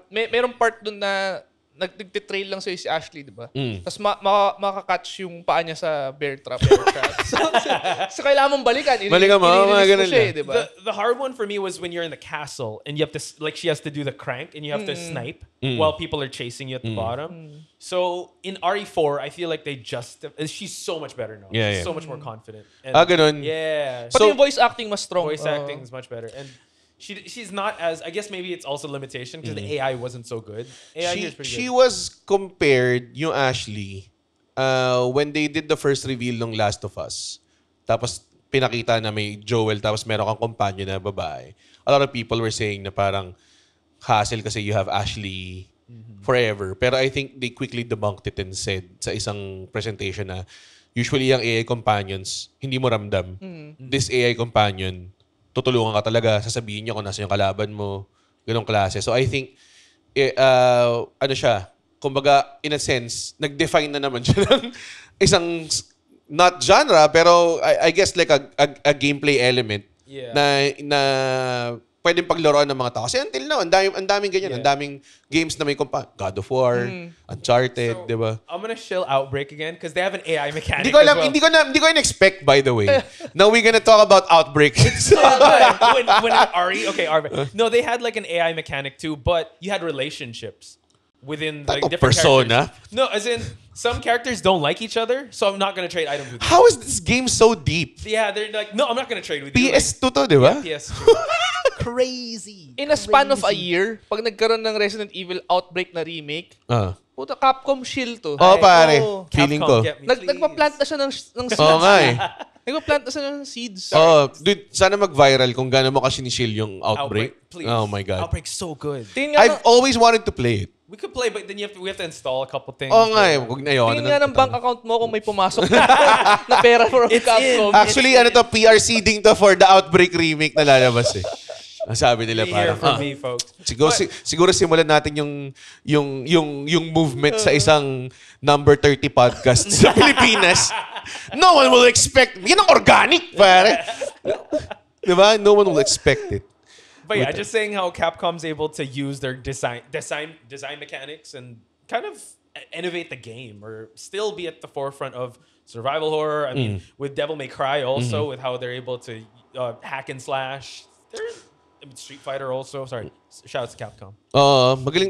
merong part dun na nagtitrail lang sa'yo si Ashley, di ba? Tapos makakatch yung paa niya sa bear trap. So kailangan mong balikan. Balikan mo, mga I-release ganun siya, lang. di ba? the hard one for me was when you're in the castle and you have to like she has to do the crank and you have to snipe while people are chasing you at the bottom. So in RE4, I feel like they just she's so much better now. Yeah, She's yeah. so much more confident. And, Ganun. Yeah. Pati So- yung voice acting mas strong. voice acting is much better and she's not as I guess maybe it's also limitation because the AI wasn't so good. AI here is pretty She good. was compared, yung Ashley, when they did the first reveal ng Last of Us. Tapos pinakita na may Joel, tapos meron kang companion na babae. A lot of people were saying na parang hassle kasi you have Ashley forever. Pero I think they quickly debunked it and said sa isang presentation na usually yung AI companions, hindi mo ramdam. This AI companion, tutulungan ka talaga, sasabihin niya kung nasa yung kalaban mo, ganong klase. So I think, ano siya, kumbaga, in a sense, nag-define na naman siya ng isang, not genre, pero I guess like a gameplay element Yeah. na pwedeng paglaruan ng mga tao. Kasi until now, ang daming ganyan. Ang daming games na may God of War, Uncharted, So, di ba? I'm gonna shill Outbreak again because they have an AI mechanic. Hindi ko alam, as well. hindi ko in-expect, by the way. Now we're gonna talk about Outbreak. when RE, okay, RE. No, they had like an AI mechanic too, but you had relationships within like Tato different persona? characters. No, as in some characters don't like each other, so I'm not gonna trade items with you. How is this game so deep? Yeah, they're like, no, I'm not gonna trade with you. PS2 to, di ba? Like, PS2. Crazy. In a span of a year, pag nagkaroon ng Resident Evil Outbreak na remake, puta Capcom shield to. Oo, pare. Oh, Feeling Capcom, ko. get me, please. Nagpa-plant na siya ng seeds. Oo nga eh. Nagpa-plant na siya ng seeds. Dude, sana mag-viral kung gano'n mo kasi ni-shield yung Outbreak. please. Oh my God. Outbreak's so good. Tingin I've always wanted to play it. We could play, but then we have to install a couple things. Oo nga eh. Huwag na yun. nga ng bank account mo kung may pumasok na pera from Capcom. Actually, ano to, PR seeding to for the Outbreak remake na lalabas eh. Ang sabi nila Be here parang, for me, folks. siguro simulan natin yung movement sa isang number 30 podcast sa Pilipinas. No one will expect. Yan ang organic, pare. Diba? No one will expect it. But yeah, just saying how Capcom's able to use their design mechanics and kind of innovate the game or still be at the forefront of survival horror. I mean, with Devil May Cry also, with how they're able to hack and slash. Street Fighter also. Sorry, shout out to Capcom. Magaling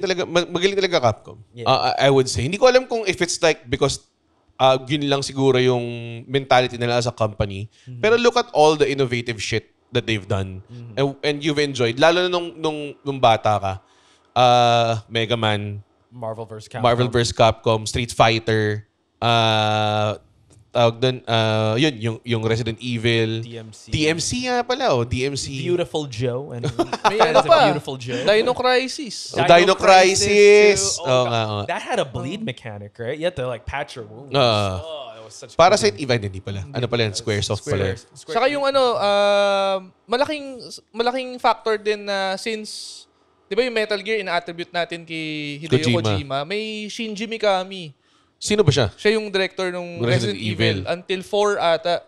talaga Capcom. Yeah. I would say. Hindi ko alam kung if it's like because yun lang siguro yung mentality nila as a company. Pero look at all the innovative shit that they've done. And you've enjoyed. Lalo na nung bata ka. Mega Man, Marvel vs. Capcom. Marvel vs. Capcom, Street Fighter, tawag dun, yun, yung Resident Evil. DMC. DMC nga pala, DMC. Beautiful Joe. And May ano pa. Beautiful Joe. Dino Crisis. Dino Crisis. too. Oo God. nga, oo. That had a bleed mechanic, right? You had to like patch your wounds. That was such a Parasite Eve, hindi pala. Ano pala yan? Squaresoft pala. Saka yung malaking factor din na since, di ba yung Metal Gear ina-attribute natin kay Hideo Kojima. Kojima, may Shinji Mikami Sino ba siya? Siya yung director ng Resident Resident Evil. Evil. Until 4 ata.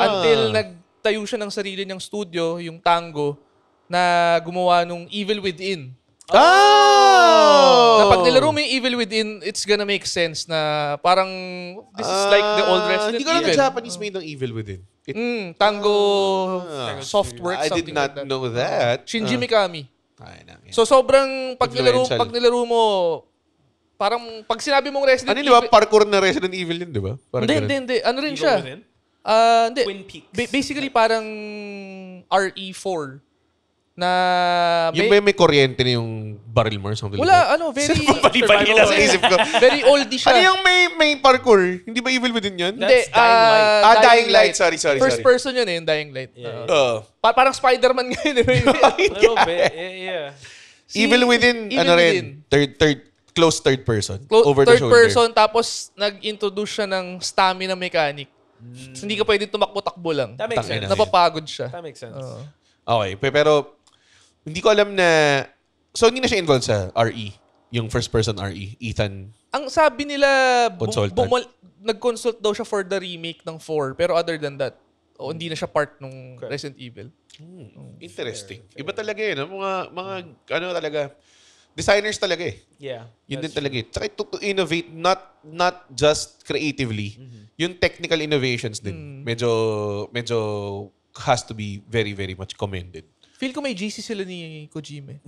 Until nagtayo siya ng sarili niyang studio, yung Tango, na gumawa nung Evil Within. Na pag nilaro mo yung Evil Within, it's gonna make sense na parang this is like the old Resident Hindi ko alam Evil. na Japanese made ng Evil Within. Tango Softworks, I did something not like that. know that. Shinji Mikami. Yeah. So sobrang pag Influential. nilaro mo, parang pag sinabi mong Resident Ano, di ba? Evil... Parkour na Resident Evil yun, di ba? Parang ganun. Hindi. Ano rin Evil siya? Within? Hindi. Twin Peaks. Basically parang RE4 na Yung ba yung may kuryente na yung baril mo or something like that? wala, very Bali-bali lang sa isip ko. very oldie siya. Ano yung may parkour? Hindi ba Evil Within yun? Hindi, That's Dying Light. Dying Light. Sorry. First person yun yung Dying Light. Yeah. Parang Spider-Man ngayon. A little bit. Yeah. Evil Within, Evil ano Within. rin? Close third person. Over Third the shoulder. person, tapos nag-introduce siya ng stamina mechanic. So, hindi ka pwede tumakbo-takbo lang. That makes Tangina. sense. Napapagod siya. That makes sense. Okay, pero hindi ko alam na... So, hindi na siya involved sa RE. Yung first person RE. Ethan. Ang sabi nila, Consultant. nag-consult daw siya for the remake ng 4. Pero other than that, hindi na siya part ng Resident Evil. Interesting. Iba talaga yun. Mga ano talaga, designers talaga eh. Yeah. Yun din talaga eh. Tsaka to innovate, not just creatively, yung technical innovations din. Medyo has to be very, very much commended. Feel ko may GC sila ni Kojima.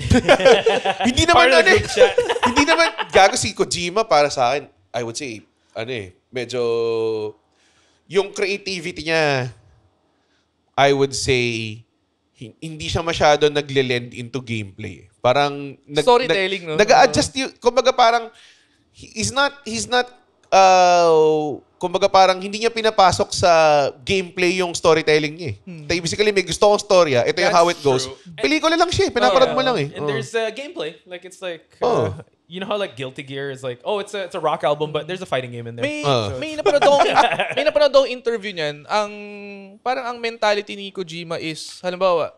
Hindi naman Part of the group chat. hindi naman gago si Kojima para sa akin. I would say, medyo yung creativity niya, I would say, hindi siya masyado nagle-lend into gameplay. Parang Storytelling, no? Nag-a-adjust yung, kumbaga parang he's not kumbaga parang hindi niya pinapasok sa gameplay yung storytelling niya eh. Basically, may gusto kong storya. Ito yung That's how it goes. true. Pelikula lang siya eh. Pinapanood mo lang eh. And there's gameplay. Like it's like you know how like Guilty Gear is like, oh, it's a rock album, but there's a fighting game in there. May napanood akong interview niyan. Parang ang mentality ni Kojima is, halimbawa,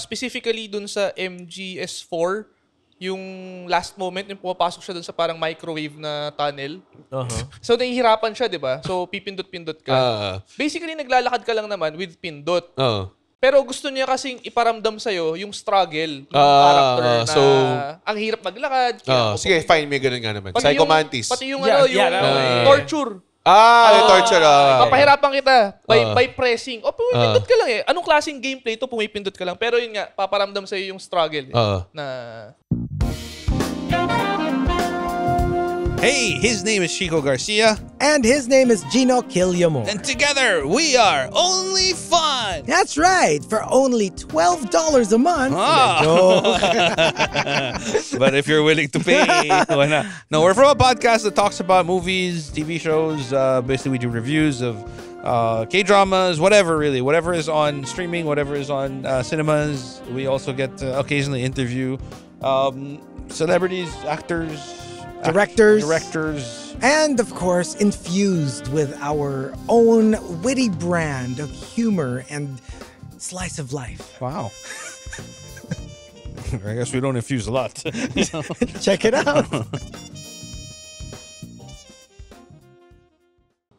specifically dun sa MGS4, yung last moment, yung pumapasok siya dun sa parang microwave na tunnel. So, nahihirapan siya, di ba? So, pipindot-pindot ka. Basically, naglalakad ka lang naman with pindot. Pero gusto niya kasing iparamdam sa'yo yung struggle ng character na so, ang hirap maglakad. Sige, fine. May ganun nga naman. Psycho Mantis. Pati yung torture. Yung torture. Papahirapan kita by pressing. Pumipindot ka lang eh. Anong klaseng gameplay to? Pumipindot ka lang. Pero yun nga, paparamdam sa'yo yung struggle. Na... Hey, his name is Chico Garcia. And his name is Gino Killiamore. And together we are Only Fun. That's right, for only $12 a month. But if you're willing to pay, why not? No, we're from a podcast that talks about movies, TV shows. Basically, we do reviews of K-dramas, whatever is on streaming, whatever is on cinemas. We also get to occasionally interview celebrities, actors, directors. And of course, infused with our own witty brand of humor and slice of life. Wow. I guess we don't infuse a lot. Check it out.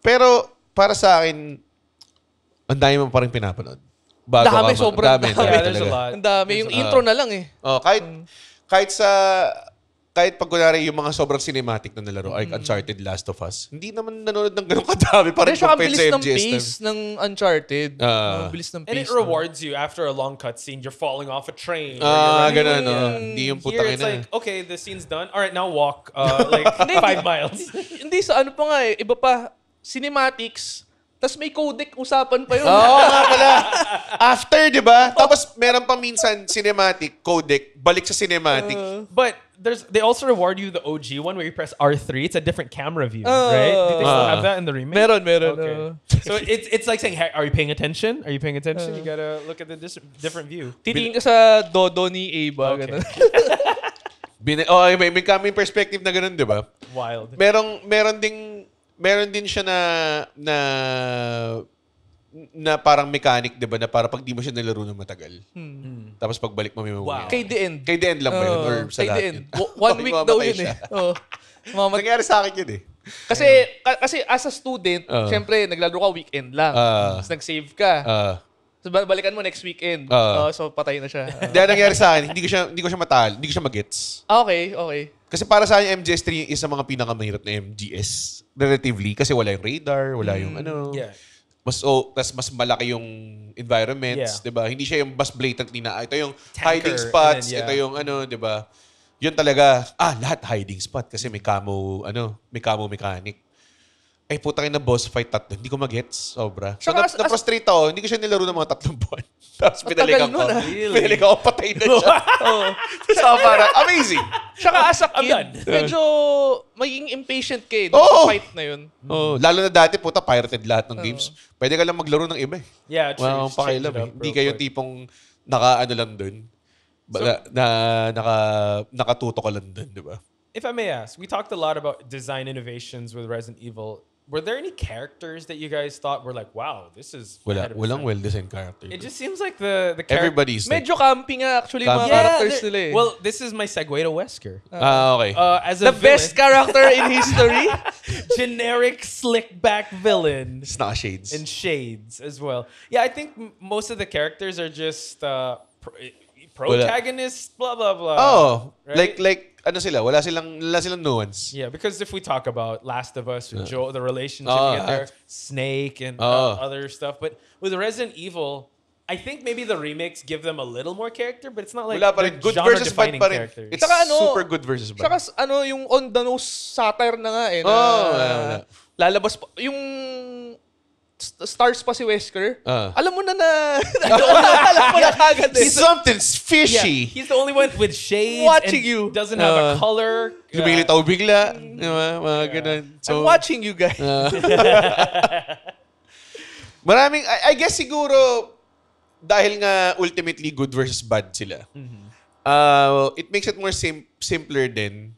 Pero, para sa akin, ang dami mo pa rin pinapanood. Sobrang dami. Yeah, there's a lot. Ang dami. Yung intro na lang eh. Kahit pag kunwari yung mga sobrang cinematic na nalaro, like Uncharted, Last of Us, hindi naman nanonood ng ganun kadami. Parang Siya ang compared bilis sa ng MGS. pace ng Uncharted. Ang bilis ng pace. And it rewards you after a long cutscene. You're falling off a train. Ganun. Hindi yung Here putang it's ina. like, okay, the scene's done. All right, now walk like 5 miles. Hindi, sa ano pa nga eh. Iba pa, cinematics, tas may codec usapan pa yun. Nga pala. After, di ba? Tapos meron pa minsan cinematic, codec, balik sa cinematic. But they also reward you the OG one where you press R3. It's a different camera view, right? Do they still have that in the remake? Meron. Okay. So it's like saying, hey, are you paying attention? Are you paying attention? You gotta look at the different view. Titingin ka sa Dodo ni Ava. Okay. Ganun. May coming perspective na ganun, di ba? Wild. Meron din siya na parang mechanic, di ba? Na para pag di mo siya nilaro ng matagal. Tapos pagbalik mo may Wow. Kay the end. Kay the end lang ba yun? Or sa Kay the lahat end. yun? 1 week daw Mamatay yun siya. eh. Nangyari sa akin yun eh. Kasi as a student, syempre, naglaro ka weekend lang. Tapos nag-save ka. So, balikan mo next weekend. So, patay na siya. Dahil nangyari sa akin, hindi ko siya matalo. Hindi ko siya magets. Okay. Kasi para sa akin, MGS3 is ang mga pinakamahirap na MGS. Relatively. Kasi wala yung radar, wala yung Yeah. mas malaki yung environments, Yeah. 'di ba? Hindi siya yung mas blatantly na ito yung Tanker, hiding spots, and then, yeah. ito yung 'di ba? Yun talaga, lahat hiding spot kasi may camo mechanic. Ay, putang ina boss fight tatlo. Hindi ko magets. Sobra. So, Saka na-frustrate ako. Hindi ko siya nilaro ng mga 3 buwan. Tapos pinalikan ko. nun, Pinalikan ko, patay na siya. So, parang amazing. Tsaka as a kid, done. medyo maging impatient ka eh. Oo. Sa fight na yun. Oh, lalo na dati, puta, pirated lahat ng games. Pwede ka lang maglaro ng iba eh. Yeah, true. Wala akong Just change pakialam it eh. up Hindi real kayo quick. tipong lang dun. Nakatuto ka lang dun, di ba? If I may ask, we talked a lot about design innovations with Resident Evil. Were there any characters that you guys thought were like, wow, this is ahead of its Walang time? well-designed character. It just seems like the character. Everybody's like, Medyo camping nga actually yung mga Camping. characters nila eh. Well, this is my segue to Wesker. okay. As a the best character in history. generic slick back villain It's not shades. in shades as well. Yeah, I think most of the characters are just protagonists, blah blah blah. Oh, Right? like ano sila? Wala silang nuance. Yeah, because if we talk about Last of Us with Joel, the relationship Oh, you get there, Snake and other stuff, but with Resident Evil, I think maybe the remakes give them a little more character, but it's not like Wala pa rin. they're Good versus bad genre-defining pa rin. characters. It's Saka super good versus bad. Saka yung on the nose satire na nga eh. Na, wala. lalabas pa. Yung stars pa si Wesker. Alam mo na alam mo na kagad eh. Something's Yeah, fishy. he's the only one with shades Watching and you. doesn't have a color. Lumilitaw bigla. Di ba? Mga ganun. I'm watching you guys. Maraming, I guess siguro, dahil nga ultimately good versus bad sila, it makes it more simpler din.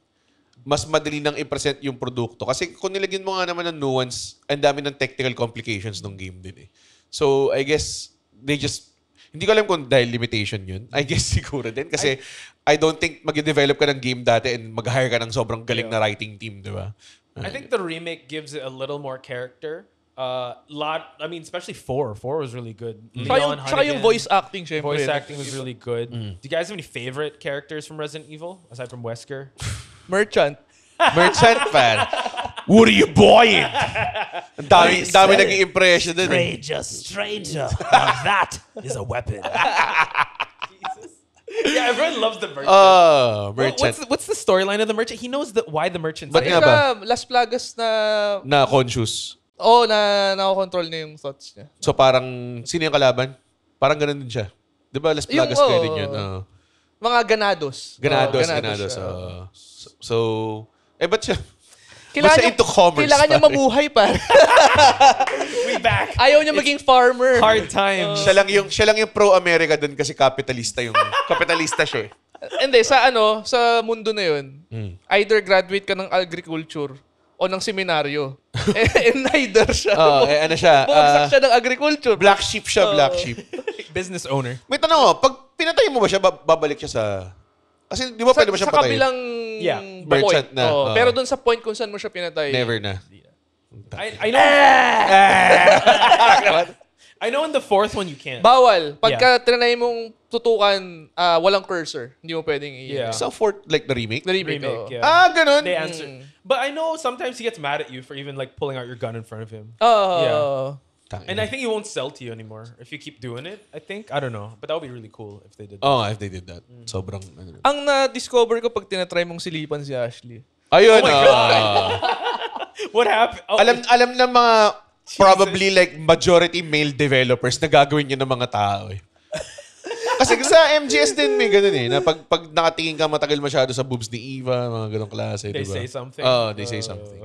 Mas madali nang i-present yung produkto. Kasi kung nilagyan mo nga naman ng nuance, ang dami ng technical complications ng game din eh. So, I guess, hindi ko alam kung dahil limitation yun. I guess siguro din. Kasi I don't think mag-develop ka ng game dati and mag-hire ka ng sobrang galing na writing team, di ba? I think the remake gives it a little more character. Especially 4. 4 was really good. Tsaka yung voice acting, syempre. Voice acting was really good. Do you guys have any favorite characters from Resident Evil aside from Wesker? Merchant. Merchant fan. What are you buying? Ang dami naging impression dun. Stranger. That is a weapon. Yeah, everyone loves the merchant. Merchant. What's the storyline of the merchant? He knows why the merchant's Ba't there. nga ba? Las Plagas na... Na conscious. na nakokontrol niya yung thoughts niya. So parang, sino yung kalaban? Parang ganun din siya. Di ba, Las Plagas Yung, kayo din yun? Mga ganados. Ganados. siya. So, ba't siya? Kailangan siya into commerce, Kailangan niya pare? mabuhay pa. We back. Ayaw niya maging farmer. Hard times. Siya lang yung pro-America dun kasi kapitalista siya eh. Hindi, sa mundo na yun, either graduate ka ng agriculture o ng seminaryo. And neither siya. Ano siya? Bumagsak siya ng agriculture. Black sheep siya, black sheep. Business owner. May tanong ako, pag pinatay mo ba siya, babalik siya sa... Kasi di ba pwede mo siya sa patayin? kabilang Merchant point. na. Pero dun sa point kung saan mo siya pinatay. Never na. I know. I know in the 4th one you can't. Bawal. Pagka trinay mong tutukan, walang cursor. Hindi mo pwedeng Yeah. Sa fourth, like the remake? remake. Remake, yeah. Ganun. They answer. But I know sometimes he gets mad at you for even like pulling out your gun in front of him. And I think he won't sell to you anymore if you keep doing it. I think. I don't know. But that would be really cool if they did that. If they did that. Sobrang... Ang na-discover ko pag tinatry mong silipan si Ashley. Ayun. Oh my What happened? Oh, alam ng mga probably like majority male developers na gagawin yun ng mga tao eh. Kasi sa MGS din may ganun eh. Na pag nakatingin ka matagal masyado sa boobs ni Eva, mga ganong klase. They diba? say something. They say something.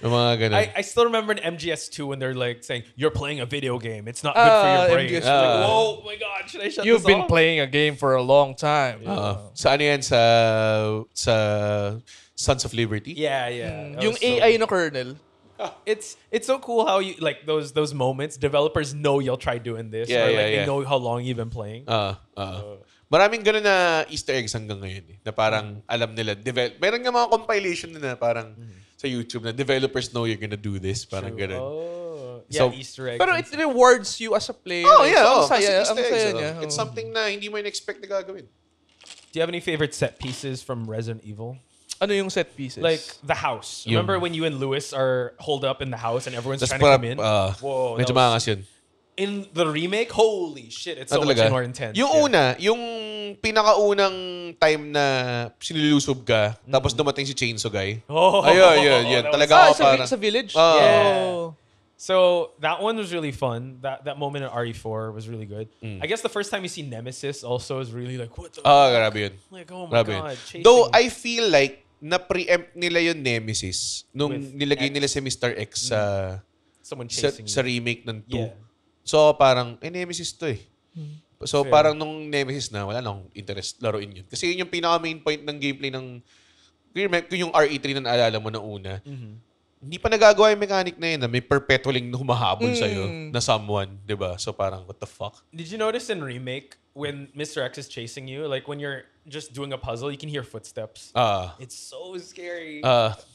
Yung mga ganun. I still remember in MGS2 when they're like saying, you're playing a video game. It's not good for your brain. MGS2. Like, whoa, my God, should I shut You've this been off? playing a game for a long time. Sa ano yan? Sa Sons of Liberty? Yeah, yeah. That Yung was so AI na kernel. It's so cool how you like those moments. Developers know you'll try doing this, Yeah, or yeah, like they yeah. know how long you've been playing. Maraming ganun na Easter eggs hanggang ngayon eh. Na parang alam nila. Meron nga mga compilation na parang sa YouTube na developers know you're gonna do this. Parang ganun. Oh. So- Yeah, Easter eggs. Pero and it rewards you as a player. Oh, yeah. So, ang Kasi saya, Easter ang eggs, saya niya. It's something na hindi mo in-expect na gagawin. Do you have any favorite set pieces from Resident Evil? Ano yung set pieces? Like the house. Yung- Remember when you and Lewis are holed up in the house and everyone's Tapos trying to come in? Whoa, that medyo was- maangas yun. In the remake, holy shit, it's so much Talaga? more intense. Yung Yeah. una, yung pinakaunang time na sinilulusob ka, tapos dumating si Chainsaw Guy. Oh, Ayun. that was- Talaga Ah, ako parang... sa village? Oh. Yeah. So that one was really fun. That moment in RE4 was really good. I guess the first time you see Nemesis also is really like, what the Grabe yun. like, oh my Grabe yun. god. Chasing. Though I feel like na-preempt nila yung Nemesis nung With nilagay X. nila si Mr. X someone sa chasing sa you. remake ng 2. Yeah. So parang, Nemesis to eh. So Fair. parang nung Nemesis na, wala nang interest laruin yun. Kasi yun yung pinaka-main point ng gameplay ng yung RE3 na naalala mo na una. Hindi pa nagagawa yung mechanic na yun na may perpetualing humahabol sa'yo na someone, di ba? So parang, what the fuck? Did you notice in remake when Mr. X is chasing you, like when you're just doing a puzzle, you can hear footsteps. It's so scary.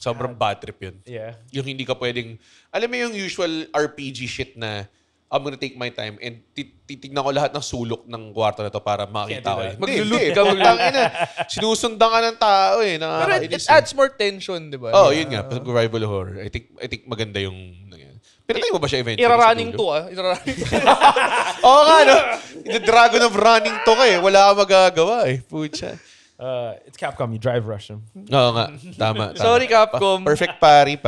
Sobrang bad trip yun. Yeah. Yung hindi ka pwedeng, alam mo yung usual RPG shit na I'm gonna take my time and titignan ko lahat ng sulok ng kwarto na to para makita ko. Can't do that. Maglulot ka, Tangina. Sinusundan ka ng tao eh. Pero it Nakakainis eh. adds more tension, di ba? Yun nga. Survival horror. I think maganda yung... Pinatay mo ba siya eventually? Irarunning sa to dulo? Irarunning to. Oo nga, no? The Dragon of Running to ka eh. Wala ka magagawa eh. Pucha. It's Capcom. You drive rush them. Oo nga. Tama. Sorry, Capcom. Perfect pare.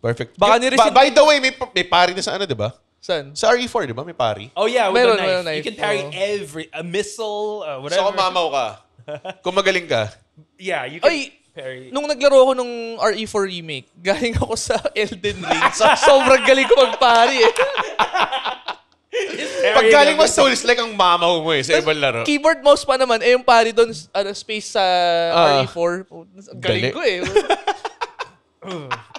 Perfect. Baka niresin- By the way, may pari na sa ano, di ba? Saan? Sa RE4, di ba? May pari. Oh yeah, with Meron, the knife. meron knife. You can parry Oh. a missile, So whatever. kung mamaw ka, kung magaling ka, Yeah, you can Ay, parry. nung naglaro ako nung RE4 remake, galing ako sa Elden Ring. Sobrang galing ko magpari eh. pag galing mo Souls-like ang mamaw mo eh sa ibang laro. Keyboard mouse pa naman, yung pari doon, space sa RE4. Ang galing Galing. ko eh.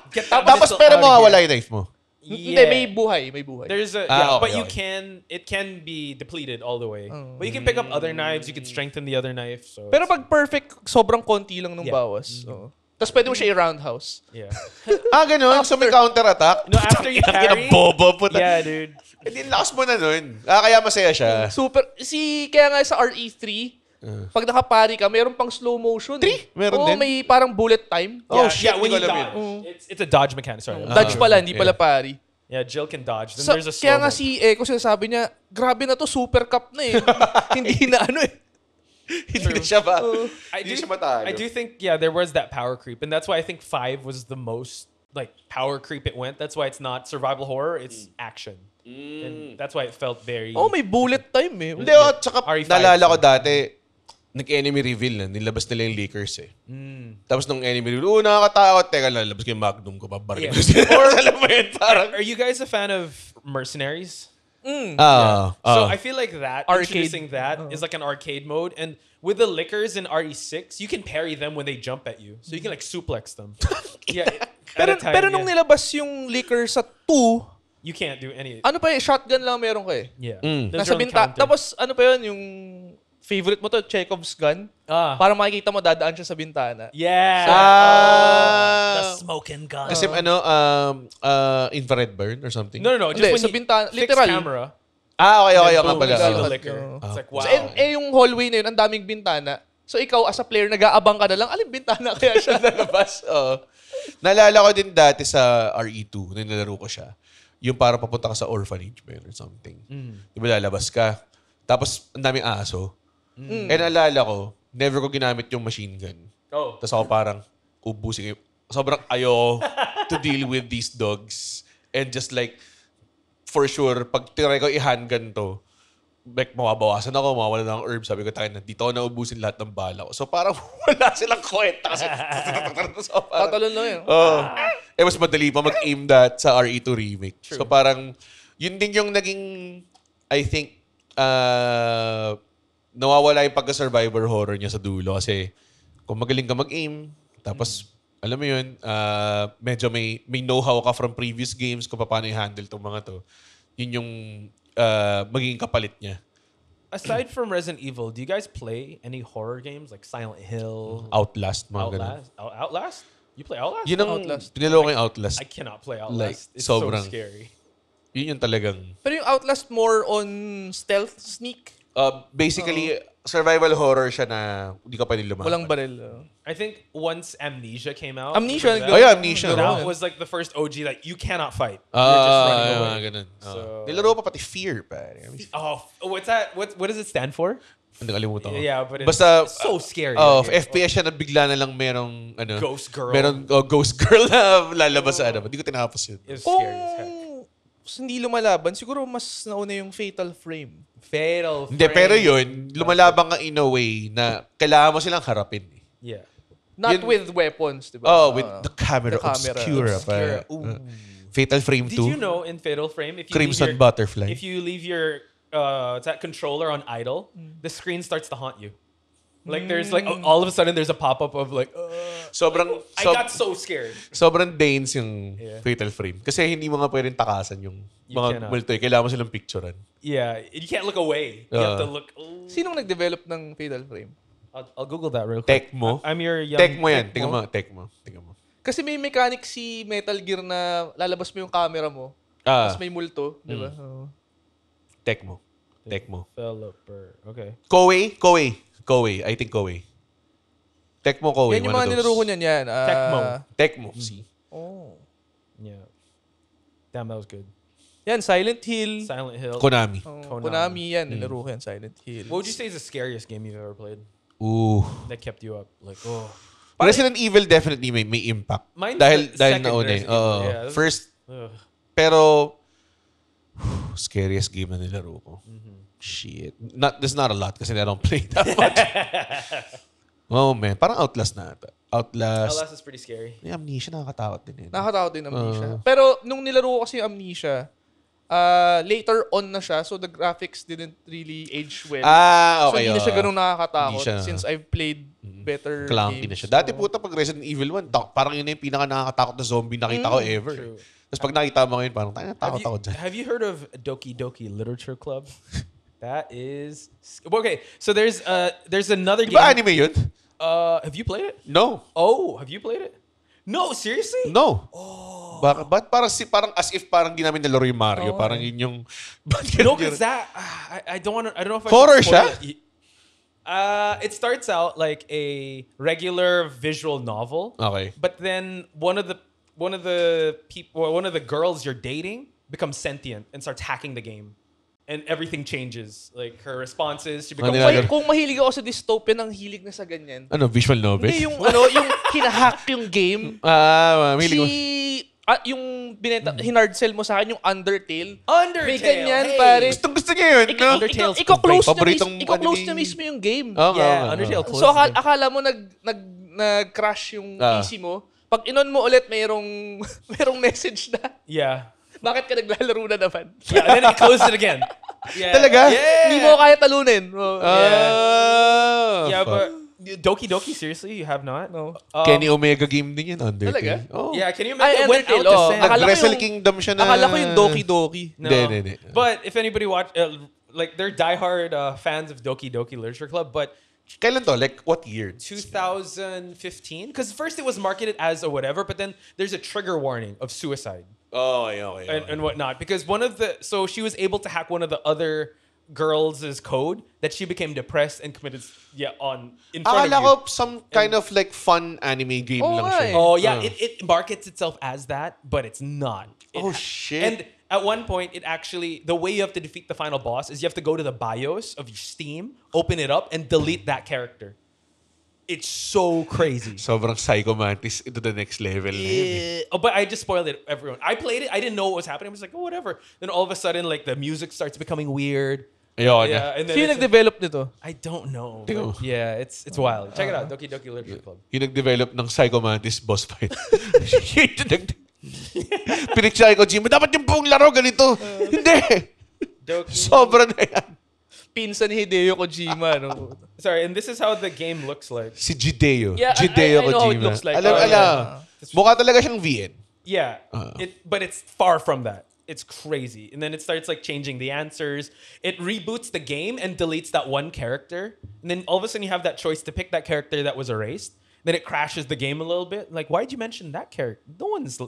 Get that Tapos missile pero out of mawawala here. yung knife mo. Hindi, may buhay. There's a okay, but you okay. it can be depleted all the way. But you can pick up other knives. You can strengthen the other knife. So Pero pag perfect, sobrang konti lang nung Yeah. bawas. Oo. Tapos pwede mo siya i-roundhouse. yeah. Ganun. So may counter-attack. No, after you parry. Bobo puta. Yeah, dude. Hindi, lakas mo na nun. Kaya masaya siya. Super. Kaya nga sa RE3, pag nakapari ka, meron pang slow motion. Meron Oo, din? may parang bullet time. Oh, Yeah, shit, yeah, when hindi you ko alam dodge, it's a dodge mechanic. Sorry. Dodge pala, hindi pala yeah. pari. Yeah, Jill can dodge. Then So, there's a kaya slow nga si Echo sinasabi niya, grabe na to, super cup na eh. Hindi na ano eh. Hindi na siya ba? I Hindi do, siya matalo. I do think there was that power creep, and that's why I think 5 was the most like power creep it went. That's why it's not survival horror; it's action, and that's why it felt very. Oh, may bullet time eh. Hindi, tsaka RE5. naalala ko dati, nag-enemy reveal na, nilabas nila yung Lakers eh. Tapos nung enemy reveal, nakakatakot, teka, lalabas ko yung Magnum ko, babaril ko sila. Alam mo yun, parang... Are you guys a fan of Mercenaries? So So I feel like that Arcade. introducing that is like an arcade mode, and with the lickers in RE6, you can parry them when they jump at you, so you can like suplex them. yeah. Pero, At a time, pero nung yeah. nilabas yung liquor sa 2, You can't do any. ano pa eh, shotgun lang meron ka eh. Yeah. Mm. There's Nasa your own bintana. counter. Tapos ano pa yun, yung favorite mo to, Chekhov's gun. Para makikita mo, dadaan siya sa bintana. Yeah. Ah. The smoking gun. Kasi infrared burn or something? No. Just Hindi, when sa you bintana, fix literal. camera. Okay, then nga boom, pala. you see the Oo. liquor. It's like, wow. So, yung hallway na yun, ang daming bintana. So, ikaw as a player, nag-aabang ka na lang, alin bintana kaya siya nalabas? Oo. Naalala ko din dati sa RE2, nung nilaro ko siya, yung para papunta ka sa orphanage ba yun or something. Di ba lalabas ka? Tapos, ang daming aso. Eh, naalala ko, never ko ginamit yung machine gun. Oh. Tapos ako parang, ubusin ko. Sobrang ayo to deal with these dogs. And just like, for sure, pag tinry ko i-handgun to, like, mawabawasan ako, mawawala na ng herb. Sabi ko, tayo na, dito ako naubusin lahat ng bala ko. So parang wala silang kwenta kasi. So, parang, Tatalon lang yun. mas madali pa mag-aim that sa RE2 remake. So parang, yun din yung naging, I think, nawawala yung pagka-survivor horror niya sa dulo. Kasi, kung magaling ka mag-aim, tapos, alam mo yun, medyo may know-how ka from previous games kung paano i-handle itong mga to. Yun yung magiging kapalit niya. Aside from Resident Evil, do you guys play any horror games like Silent Hill, Outlast, mga ganun. Outlast? You play Outlast? Yun ang Outlast. pinalo ko yung Outlast. I cannot play Like, Outlast. It's so sobrang. scary. Yun yung talagang... Pero yung Outlast more on stealth, sneak. Basically, survival horror siya na hindi ka pwede lumaban. Walang baril. I think once Amnesia came out. Amnesia, that, Oh yeah, Amnesia. that was like the first OG that you cannot fight. You're just running away. Ganun. So- Nilaro pa pati Fear, pare. Oh, what's that? What does it stand for? Hindi kalimutan ko. Yeah, but it's, Basta, it's so scary. Oh, Like, FPS siya na bigla na lang merong Ghost girl. Merong ghost girl na lalabas sa ano. Hindi ko tinapos yun. It was Kung scary as heck. hindi lumalaban, siguro mas nauna yung Fatal Frame. Fatal. Hindi, Frame. pero yun, lumalabang ka in a way na kailangan mo silang harapin. Yeah. Not Yun- with weapons, di ba? Oh, with the camera, the camera obscura. obscura. Pa. Fatal Frame 2. Did you know in Fatal Frame if you Crimson leave your, Butterfly. if you leave your that controller on idle, the screen starts to haunt you. Like there's like all of a sudden there's a pop up of like Sobrang, I got so scared. sobrang Danes yung Yeah. Fatal Frame. Kasi hindi mo nga pwedeng takasan yung You mga cannot. multo. Kailangan mo silang picturean. Yeah, you can't look away. You have to look. Sinong nag-develop ng Fatal Frame? I'll Google that real quick. Tecmo. I'm your young. Tecmo yan. Tecmo. Tingnan mo. Kasi may mechanic si Metal Gear na lalabas mo yung camera mo. Ah, Tapos may multo, di ba? Oo. Tecmo. Developer. Okay. Koei. I think Koei. Tecmo Koei. Yan yung one mga of nilaro ko those. niyan yan. Tecmo. See. Oh. Yeah. Damn, that was good. Yan, Silent Hill. Silent Hill. Konami. Konami yan, nilaro ko yan, Silent Hill. What would you say is the scariest game you've ever played Ooh. that kept you up? Like, oh. Resident Evil definitely may impact. Mine's Dahil the dahil second nauna eh. Resident Evil. Oo. Yeah, First, Ugh. pero scariest game na nilaro ko. Shit. There's not a lot kasi I don't play that much. Oh man, parang Outlast na ata. Outlast. Outlast is pretty scary. Yung Amnesia nakakatakot din eh. Nakakatakot din Amnesia. Pero nung nilaro ko kasi yung Amnesia, later on na siya, so the graphics didn't really age well. Ah, So okay. hindi na siya oo. ganun nakakatakot Hindi siya. since I've played better Clunky games. na siya. Dati puta pag Resident Evil 1, parang yun na yung pinaka nakakatakot na zombie nakita ko ever. True. Tapos pag nakita mo ngayon, parang takot ako dyan. Have you heard of Doki Doki Literature Club? That is okay. So there's another Di ba game. anime yun? Have you played it? No. Oh, have you played it? No, seriously? No. Ba't parang as if parang di namin nalaro yung Mario. Parang yun yung... No, because that I don't want to. I don't know if I Horror should spoil siya? it. It starts out like a regular visual novel. Okay. But then one of the girls you're dating becomes sentient and starts hacking the game. And everything changes. Like her responses, she becomes nila- like, Kung mahilig ako sa dystopian, ang hilig na sa ganyan. Ano, visual novel? Hindi yung yung hinahack yung game. Mahilig ko. Yung hinard sell mo sa akin, yung Undertale. Undertale. May ganyan, hey. pare. Gusto niya yun, no? Undertale's Iko-close paboritong na mismo yung game. Yeah, Undertale closes So the game. akala mo nag-crash yung Ah. PC mo. Pag inon mo ulit, mayroong message na. Yeah. Bakit ka naglalaro na naman? Yeah, and then it closes it again. Yeah. Talaga? Yeah. Hindi mo kaya talunin. Oh. Yeah, but Doki Doki, seriously, you have not? No. Kenny Omega game din yun, Undertale. Talaga? Oh. Yeah, can you Ay, imagine? It went out Undertale, to oh. Sam. Akala ko Nag-Wrestle yung- Kingdom siya na... Akala ko yung Doki Doki. No. Hindi. But if anybody watch, like they're diehard fans of Doki Doki Literature Club, but Kailan to? Like, what year? 2015, because first it was marketed as a whatever, but then there's a trigger warning of suicide Oh, okay. and whatnot, because so she was able to hack one of the other girls' code that she became depressed and committed in front Akala of ko you. some kind of like fun anime game Oh, lang nga siya. eh. Oh yeah, it markets itself as that, but it's not. Oh, shit. And at one point, it actually, the way you have to defeat the final boss is you have to go to the BIOS of your Steam, open it up, and delete that character. It's so crazy. Sobrang Psycho Mantis into the next level na yun eh. Oh, but I just spoiled it, everyone. I played it. I didn't know what was happening. I was like, oh, whatever. Then all of a sudden, like, the music starts becoming weird. Ayoko na. Yeah, and then Sino it's- nag-develop nito? I don't know. Tingnan but mo. yeah, it's wild. Check it out. Doki Doki Literature Club. Yung nag-develop ng Psycho Mantis boss fight. Pinitsya ko, Jim, dapat yung buong laro ganito. Hindi. Doki. Sobra na yan. Pinsan ni Hideo Kojima. No? Sorry, and this is how the game looks like. Si Jideo. Yeah, Jideo I know how it Kojima. looks like. Alam. Yeah. Mukha talaga siyang VN. Yeah, but it's far from that. It's crazy. And then it starts like changing the answers. It reboots the game and deletes that one character. And then all of a sudden you have that choice to pick that character that was erased. then it crashes the game a little bit. Like, why'd you mention that character? No one's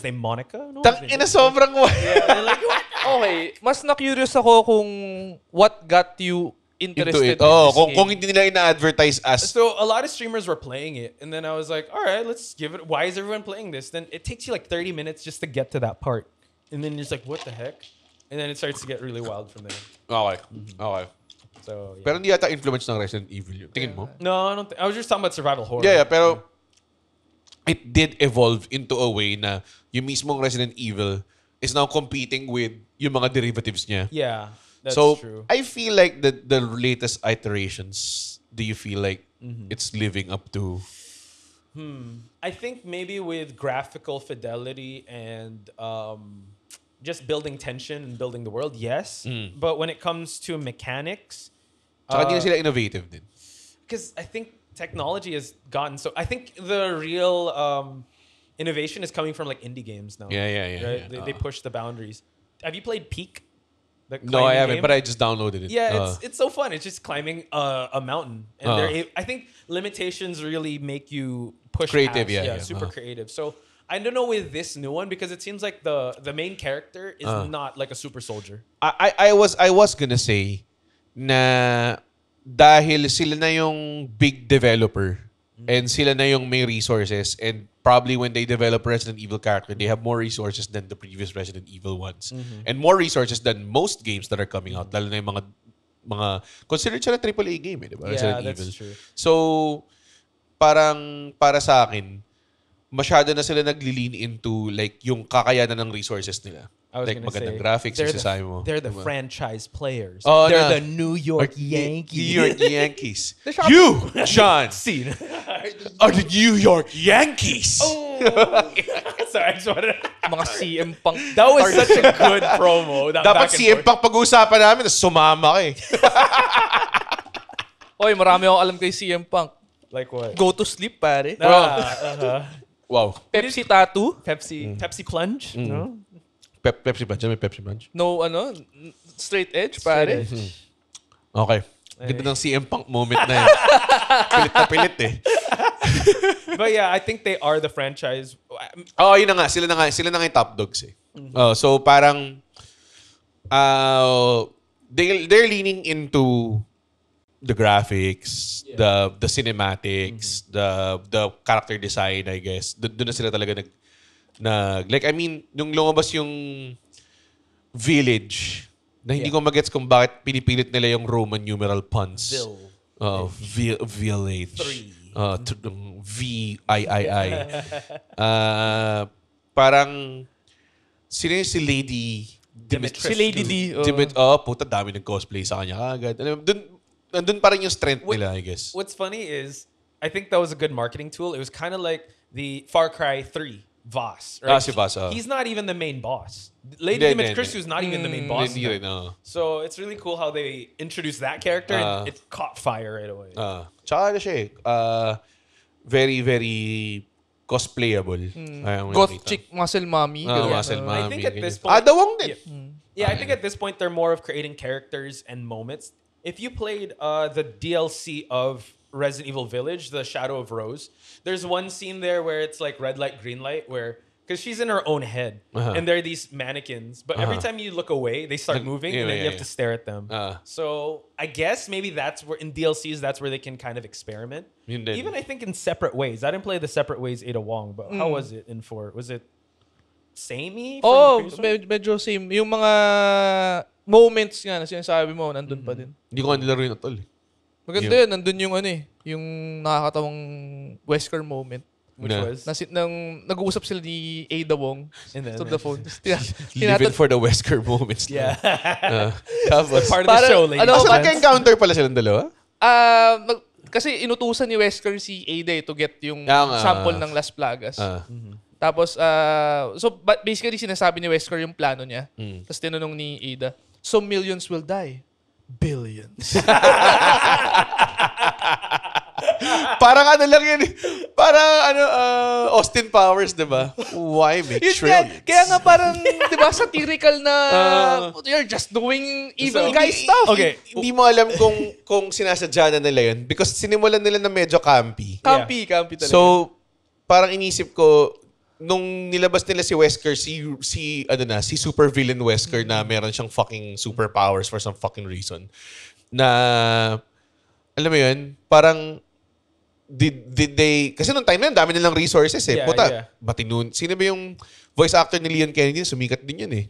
named Monica. No one's named Tang ina, sobrang like, what? Okay, mas na-curious ako kung what got you into interested it. in Oh, this kung game. hindi nila ina-advertise as So a lot of streamers were playing it, and then I was like, all right, let's give it. Why is everyone playing this? Then it takes you like 30 minutes just to get to that part, and then you're just like, what the heck? And then it starts to get really wild from there. Okay. Okay. So yeah. Pero hindi yata influence ng Resident Evil yun. Tingin mo? No, I don't. I was just talking about survival horror. Yeah, pero it did evolve into a way na yung mismong Resident Evil is now competing with yung mga derivatives niya. Yeah, that's So, true. I feel like the latest iterations, do you feel like it's living up to? I think maybe with graphical fidelity and just building tension and building the world, yes. But when it comes to mechanics, Tsaka di na sila innovative din. because I think technology has gotten so. I think the real innovation is coming from like indie games now. Yeah. Right? They push the boundaries. Have you played Peak? The No, I climbing haven't, game? but I just downloaded it. Yeah, it's so fun. It's just climbing a mountain, and I think limitations really make you push Creative, past. yeah. Super creative. So I don't know with this new one because it seems like the main character is not like a super soldier. I was gonna say na dahil sila na yung big developer and sila na yung may resources, and probably when they develop Resident Evil character, they have more resources than the previous Resident Evil ones. And more resources than most games that are coming out. Lalo na yung mga considered siya na AAA game, di ba? Yeah, Resident that's Evil. true. So, parang para sa akin, masyado na sila nagli-lean into like yung kakayanan ng resources nila. I was Like gonna magandang say, graphics, they're yung sasabi mo. They're the Diba? franchise players. Oh, they're na. the New York Yankees. New York Yankees. shop- You, John, Scene. are the New York Yankees. Sorry, I just wanted to... Mga CM Punk. That was such a good promo. That Dapat back and CM forth. Punk pag-uusapan namin, tas sumama ka eh. Oy, marami akong alam kay CM Punk. Like what? Go to sleep, pare. Wow. Pepsi tattoo. Pepsi plunge. No. Pepsi Punch. May Pepsi Punch. No, straight edge, pare. Okay. Ganda ng CM Punk moment na yun. Pilit na pilit eh. But yeah, I think they are the franchise. Oo, yun na nga. Sila na nga yung top dogs eh. So parang they're leaning into the graphics, the cinematics, the character design, I guess. Doon na sila talaga like, I mean, nung lumabas yung Village, na hindi ko magets kung bakit pinipilit nila yung Roman numeral puns. Village. V-I-I-I. Parang, sino yung si Lady Dimitrescu? Si Lady D. Puta, dami nag-cosplay sa kanya kagad. Nandun pa rin yung strength nila, I guess. What's funny is, I think that was a good marketing tool. It was kind of like the Far Cry 3 Voss. Right? Si Voss. He's not even the main boss. Lady Hindi, Dimitrescu is not even the main boss. Hindi rin, So it's really cool how they introduced that character and it caught fire right away. Tsaka siya eh. Very, very cosplayable. Goth chick muscle mommy. Muscle mommy. I think at this point... Dawang din. Yeah, I think at this point they're more of creating characters and moments. If you played the DLC of Resident Evil Village, The Shadow of Rose, there's one scene there where it's like red light, green light, because she's in her own head, and there are these mannequins, but every time you look away, they start moving, and then you have to stare at them. So I guess maybe that's where, in DLCs, that's where they can kind of experiment. Even I think in separate ways. I didn't play the separate ways Ada Wong, but how was it in 4? Was it samey? Medyo same. Yung mga moments nga na sinasabi mo, nandun pa din. Hindi ko nilaro yun at all eh. Maganda yun, nandun yung yung nakakatawang Wesker moment. Which was? Nag-uusap sila ni Ada Wong to the phone. Living for the Wesker moments. Yeah. Tapos, Part of the show, ladies. so nagka-encounter pala silang dalawa? Kasi inutusan ni Wesker si Ada to get yung Nga. sample ng Las Plagas. Tapos, basically sinasabi ni Wesker yung plano niya. Tapos tinanong ni Ada, so millions will die? Billions. Parang ano lang yun. Austin Powers, di ba? Why make Yun nga, trillions? kaya nga parang, di ba, satirical na you're just doing evil guy stuff. Okay. Hindi mo alam kung sinasadya na nila yun because sinimulan nila na medyo campy. Campy talaga. So, parang inisip ko, nung nilabas nila si Wesker, si super villain Wesker na meron siyang fucking superpowers for some fucking reason. Na, alam mo yun, parang, did they, kasi nung time na yun, dami nilang resources eh. Yeah, Puta, yeah. Batinun. Sino ba yung voice actor ni Leon Kennedy? Sumikat din yun eh.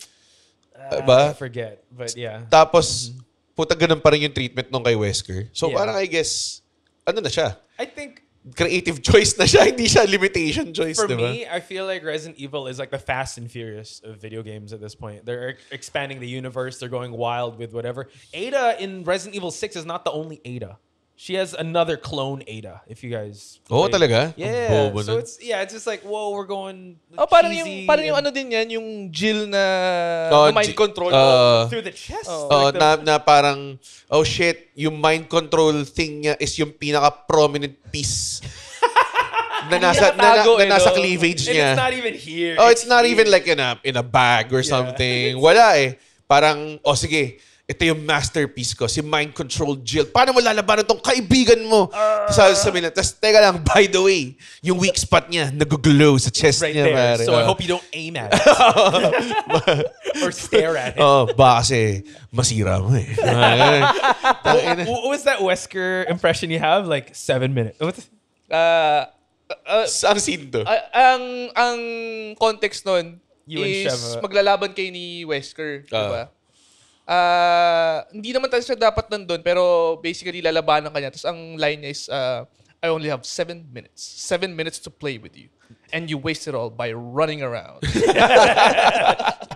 I forget, but yeah. Tapos, puta ganun pa rin yung treatment nung kay Wesker. So Yeah. parang I guess, ano na siya? I think Creative choice na siya, hindi siya limitation choice, for diba? me, I feel like Resident Evil is like the Fast and Furious of video games at this point. They're expanding the universe. They're going wild with whatever. Ada in Resident Evil 6 is not the only Ada. She has another clone Ada, if you guys... Oo, play. talaga? Yeah. Ang bobo So nun. it's just like, whoa, we're going parang cheesy yung and ano din yan, yung Jill na, Oh, na mind control. through the chest. Oh, Like the- na parang, oh shit, yung mind control thing niya is yung pinaka-prominent piece na nasa no? cleavage and niya. it's not even here. Oh, it's not here. even like in a bag or something. Wala eh. Parang, oh sige, ito yung masterpiece ko, si Mind Control Jill. Paano mo lalabanan tong kaibigan mo? Tapos sabi na, teka lang, by the way, yung weak spot niya, nag-glow sa chest right niya. there. Pare. So I hope you don't aim at it. Or stare at it. Oh, baka kasi masira mo eh. Tangina. What was that Wesker impression you have? Like 7 minutes. What's Ang scene to? Ang context nun You and is Sheva. maglalaban kayo ni Wesker, di Ah. ba? Hindi naman tayo siya dapat nandun, pero basically lalabanan ka niya. Tapos ang line niya is, I only have 7 minutes. 7 minutes to play with you. And you waste it all by running around.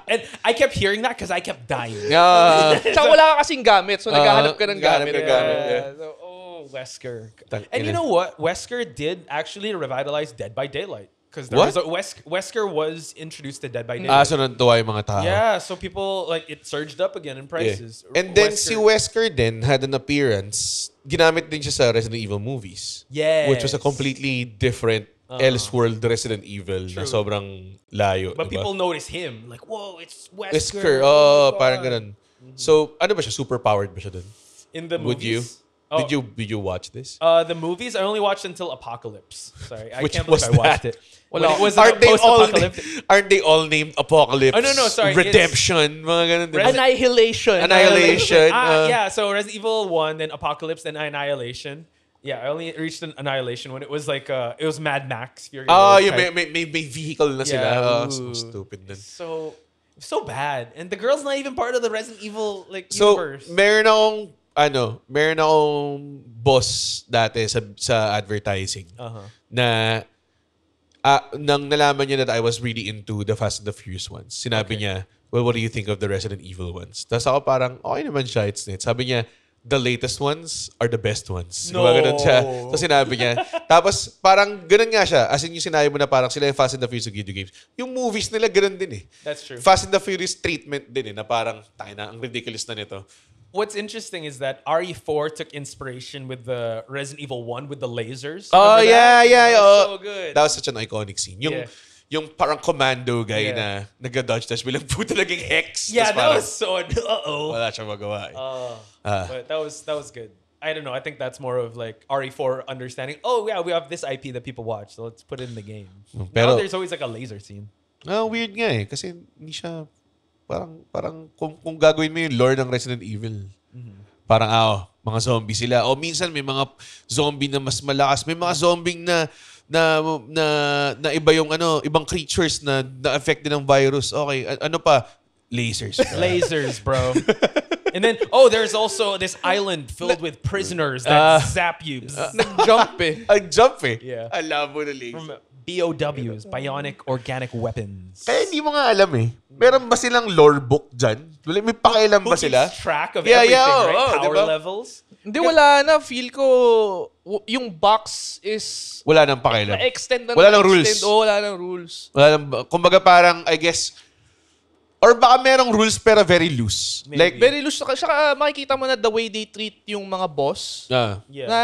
And I kept hearing that because I kept dying. Tsaka wala ka kasing gamit, so naghahanap ka ng naghahanap gamit. ka ng gamit, yeah. So, oh, Wesker. Tang- And you ina. know what? Wesker did actually revitalize Dead by Daylight. Because What? Wesker was introduced to Dead by Daylight. So nantuwa yung mga tao. Yeah, so people, like, it surged up again in Yeah. prices. And then si Wesker din had an appearance. Ginamit din siya sa Resident Evil movies. Yes. Which was a completely different Elseworld Resident Evil na sobrang layo. But diba? people notice him. Like, whoa, it's Wesker. Wesker, Oh my parang God. ganun. So, ano ba siya? Super powered ba siya dun? In the Would you? movies? Oh. Did you watch this? The movies, I only watched until Apocalypse. Sorry, I Which can't believe was I watched that? it. When it was Aren't they all post-apocalyptic. aren't they all named Apocalypse? Oh, no, sorry, it's- Redemption, mga ganun. diba? Annihilation. Annihilation. Yeah, so Resident Evil 1, then Apocalypse, then Annihilation. Yeah, I only reached an Annihilation when it was like, it was Mad Max. Fury Road Yung type. may vehicle na sila. Yeah, So ooh. stupid din. So bad. And the girl's not even part of the Resident Evil like So, universe. meron akong boss dati sa advertising na nang nalaman niya that I was really into the Fast and the Furious ones. Sinabi niya, well, what do you think of the Resident Evil ones? Tapos ako parang, okay naman siya, it's net. Sabi niya, the latest ones are the best ones. No. Ganun siya. So sinabi niya. Tapos parang ganun nga siya. As in yung sinabi mo na parang sila yung Fast and the Furious video games. Yung movies nila ganun din eh. That's true. Fast and the Furious treatment din eh. Na parang, tayo na, ang ridiculous na nito. What's interesting is that RE4 took inspiration with the Resident Evil 1 with the lasers. Oh, Remember yeah, that? yeah. That was Oh. so good. That was such an iconic scene. Yung parang commando guy Yeah. na nag-dodge-dodge bilang puto naging hex. Yeah, Tas that parang was so... Uh-oh. wala siyang magawa eh. But that was good. I don't know. I think that's more of like RE4 understanding. Oh, yeah, we have this IP that people watch, so let's put it in the game. Pero- Now there's always like a laser scene. Weird nga eh. Kasi hindi siya... Parang kung gagawin mo yung lore ng Resident Evil, parang mga zombie sila. O minsan may mga zombie na mas malakas. May mga zombie na iba yung ibang creatures na na-affect din ng virus. Okay, ano pa? Lasers. Lasers, bro. And then, there's also this island filled with prisoners that zap you. Nag-jump eh. Ang jump eh. Yeah. Alam mo na laser. From BOWs, Bionic Organic Weapons. Kaya hindi mo nga alam eh. Meron ba silang lore book dyan? May pakialam Who ba sila? keeps track of Yeah, everything, yeah, right? Power diba? levels. Hindi, wala na. Feel ko, yung box is Wala nang pakialam. na-extend na Wala nang na-extend. rules. Wala nang rules. Wala nang, kumbaga parang, I guess, or baka merong rules pero very loose. Maybe. Like, Very loose. Saka makikita mo na the way they treat yung mga boss. Yeah. Na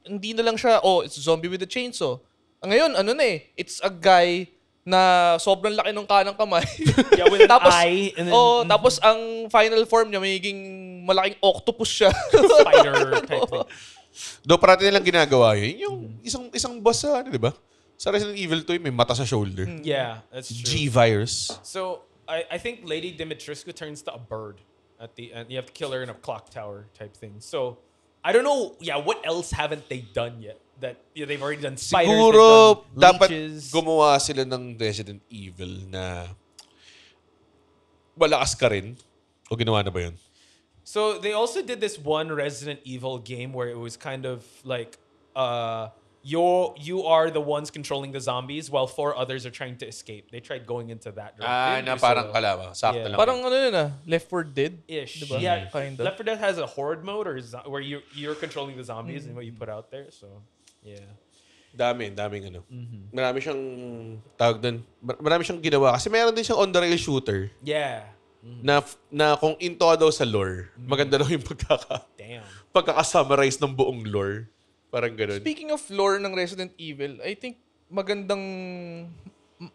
hindi na lang siya, it's a zombie with a chainsaw. Ngayon, ano na eh, it's a guy na sobrang laki ng kanang kamay. Yeah, with an tapos, eye and then tapos ang final form niya, magiging malaking octopus siya. spider type thing. Do parati nilang ginagawa yun. Yung isang boss sa, ano, di ba? Sa Resident Evil 2, may mata sa shoulder. Yeah, that's true. G-Virus. So I think Lady Dimitrescu turns to a bird at the end. You have to kill her in a clock tower type thing. So I don't know. Yeah, what else haven't they done yet? That they've already done spiders. Siguro, they've done dapat leeches. gumawa sila ng Resident Evil na malakas ka rin. O ginawa na ba yun? So they also did this one Resident Evil game where it was kind of like you are the ones controlling the zombies while 4 others are trying to escape. They tried going into that direction. Na parang kalawa. Sakto Yeah. lang. Parang ano yun Left 4 Dead. Ish. Diba? Yeah, Kinda. Left 4 Dead has a horde mode where you're controlling the zombies and what you put out there. So yeah. Daming ano. Marami siyang tawag doon. Marami siyang ginawa. Kasi meron din siyang on-the-rail shooter Yeah. na kung into daw sa lore, maganda daw yung Damn. pagkaka-summarize ng buong lore. Parang ganun. Speaking of lore ng Resident Evil, I think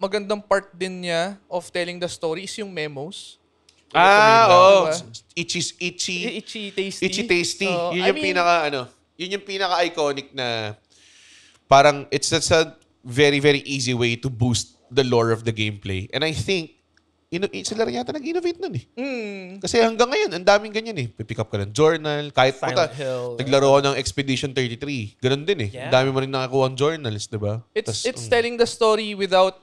magandang part din niya of telling the story is yung memos. Oo. Diba? Itchy Itchy tasty. So, Yun yung pinaka-iconic na parang it's such a very, very easy way to boost the lore of the gameplay. And I think sila rin yata nag-innovate nun eh. Kasi hanggang ngayon, ang daming ganyan eh. Pipick up ka ng journal. Kahit Silent Hill. naglaro ko ng Expedition 33. Ganun din eh. Yeah. Ang dami mo rin nakakuha ng journals, di ba? It's telling the story without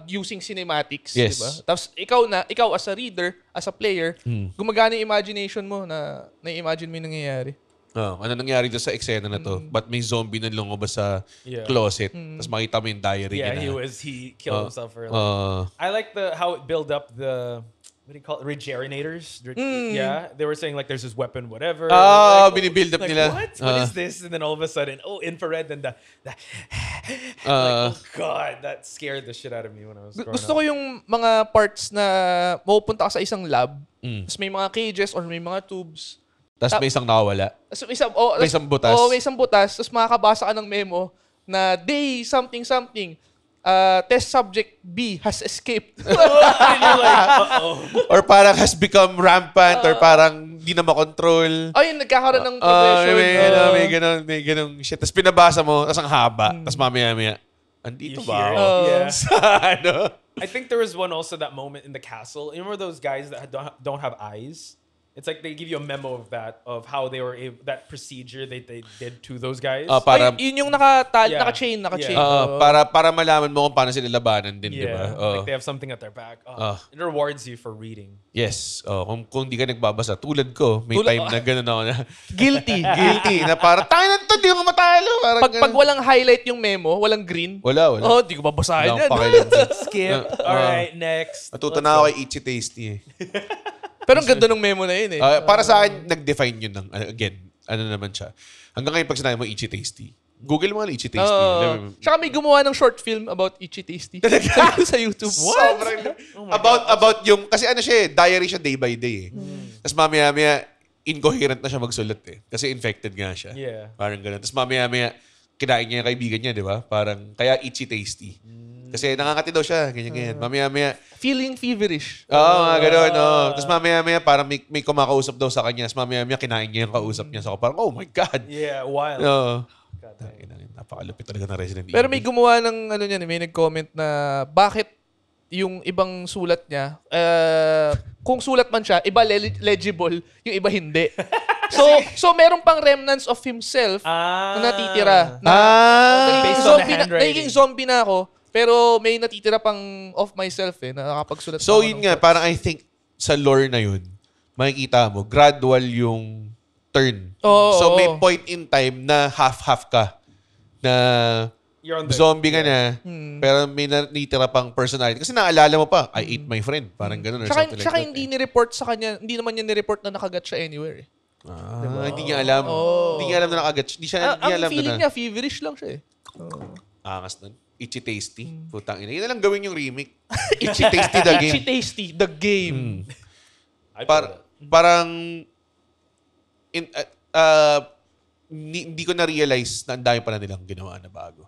using cinematics, Yes. diba? Tapos ikaw as a reader, as a player, gumagana yung imagination mo na na-imagine mo yung nangyayari. Ano nangyari doon sa eksena na to? Ba't may zombie na lumabas sa Yeah. closet? Tapos makita mo yung diary Yeah, niya. he killed himself early. Uh, I like how it built up the what do you call it? Regenerators. Yeah, they were saying like there's this weapon, whatever. binibuild up nila. What is this? And then all of a sudden, infrared, and the like, oh god, that scared the shit out of me when I was growing Gusto up. ko yung mga parts na mapupunta ka sa isang lab, tapos may mga cages or may mga tubes. Tapos may isang nakawala. So, May isang butas. may isang butas. Tapos makakabasa ka ng memo na day something something. Test subject B has escaped. And you're like, uh-oh. Or parang has become rampant or parang di na makontrol. Ayun, nagkakaroon ng progression. May ganun shit. Tapos pinabasa mo, tapos ang haba. Tapos mamaya, andito You ba hear ako? it. Yeah. Sa ano? I think there was one also that moment in the castle. You remember those guys that don't have eyes? It's like they give you a memo of how they were that procedure they did to those guys. Para, Yun yung Yeah. naka-chain. Yeah. para malaman mo kung paano sila labanan din, di ba? Like they have something at their back. It rewards you for reading. Yes. Kung di ka nagbabasa, tulad ko, may time na gano'n ako na Guilty. na parang, tayo na to, di ko matalo. Parang Pag walang highlight yung memo, walang green. Wala. Oh, di ko babasahin Wala yan. akong pakialam dyan. Skip. All right, next. Natuto na ako kay Itchy Tasty eh. Pero ang ganda ng memo na yun eh. Para sa akin, nag-define yun ng, again, ano naman siya. Hanggang ngayon, pag sinabi mo Itchy Tasty, Google mo nga Itchy Tasty. Tsaka may gumawa ng short film about Itchy Tasty. sa YouTube. Sobrang, about yung, kasi ano siya eh, diary siya day by day eh. Tapos mamaya-maya, incoherent na siya magsulat eh. Kasi infected nga siya. Yeah. Parang gano'n. Tapos mamaya-maya, kinain niya yung kaibigan niya, di ba? Parang, kaya Itchy Tasty. Kasi nakakati daw siya, ganyan-ganyan. Mamaya-maya, Feeling feverish. nga gano'n. Tapos mamaya-maya, parang may kumakausap daw sa kanya. Tapos mamaya-maya, kinain niya yung kausap niya. So parang, oh my God. Yeah, wild. God damn. Napakalupit talaga ng Resident Evil. Pero may gumawa ng ano niyan, may nag-comment na bakit yung ibang sulat niya, kung sulat man siya, iba legible, yung iba hindi. So meron pang remnants of himself na natitira. Based on the handwriting. Nagiging zombie na ako, pero may natitira pang of myself na nakapagsulat. So ako yun ng nga, parts. parang I think sa lore na yun, makikita mo, gradual yung turn. So may point in time na half-half ka. Na You're on the zombie ka na, pero may natitira pang personality. Kasi naalala mo pa, I ate my friend. Parang ganun or something like Tsaka that. hindi ni-report sa kanya, hindi naman niya ni-report na nakagat siya anywhere. Hindi niya alam. Hindi niya alam na nakagat. Hindi niya Ang alam feeling na. niya, feverish lang siya Angas nun. Itchy Tasty. Putang ina. Yun na lang gawin yung remake. Itchy Tasty the game. Itchy Tasty, the game. Parang hindi ko na-realize na ang dami pala nilang ginawa na bago.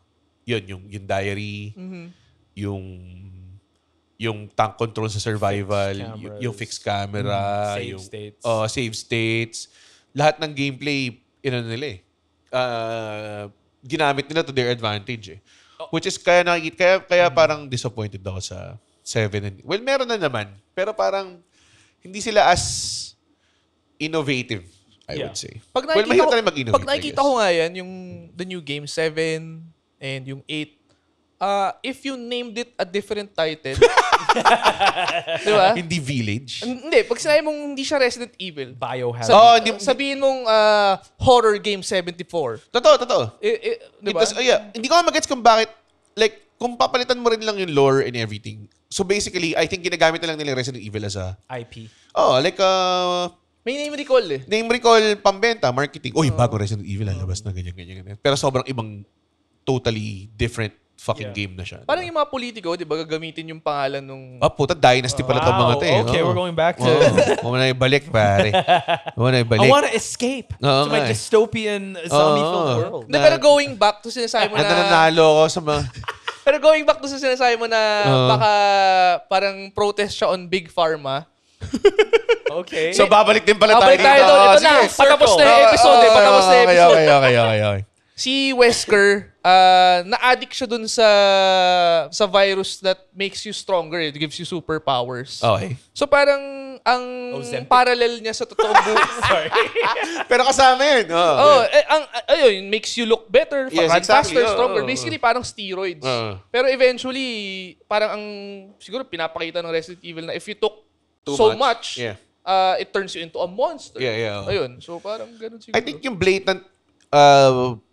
yung diary, yung tank control sa survival, yung fixed camera, Save yung states. Save states. Lahat ng gameplay, nila ginamit nila to their advantage eh. Which is kaya parang disappointed ako sa 7. Well, meron na naman. Pero parang hindi sila as innovative, I would say. Mahirap na rin mag-innovate. Pag nakikita ko nga yan, yung the new game 7 and yung 8, if you named it a different title, di ba? Hindi Village. Hindi, pag sinabi mong hindi siya Resident Evil, Biohazard. sabihin mong horror game 74. Totoo. Di ba? Hindi ko magets kung bakit, like, kung papalitan mo rin lang yung lore and everything. So basically, I think ginagamit na lang nila Resident Evil as a... IP. like, May name recall eh. name recall, pambenta, marketing. Uy, bago Resident Evil, lalabas na ganyan. Pero sobrang ibang, totally different fucking game na siya. Parang yung mga politiko, di ba, gagamitin yung pangalan nung... Puta, Dynasty pala itong mga to eh. Okay, we're going back to... Huwag na ibalik, pare. Huwag na I ibalik. want to escape to my dystopian zombie-filled world. Hindi, pero going back to sinasabi mo na... nanalo ako sa mga... Pero going back to sa sinasabi mo na baka parang protest siya on Big Pharma. Okay. So, babalik din pala tayo Babalik tayo doon. Ito na. Patapos na yung episode eh. Patapos na yung episode. Okay. Si Wesker, na-addict siya dun sa virus that makes you stronger. It gives you superpowers. Okay. So parang ang Ozempic? parallel niya sa totoong buhay. Sorry. Pero kasama yun. Ayun, makes you look better, Yes, run exactly. faster, stronger. Basically, parang steroids. Pero eventually, parang siguro pinapakita ng Resident Evil na if you took Too so much. much, it turns you into a monster. Yeah. Ayun. So parang ganun siguro. I think yung blatant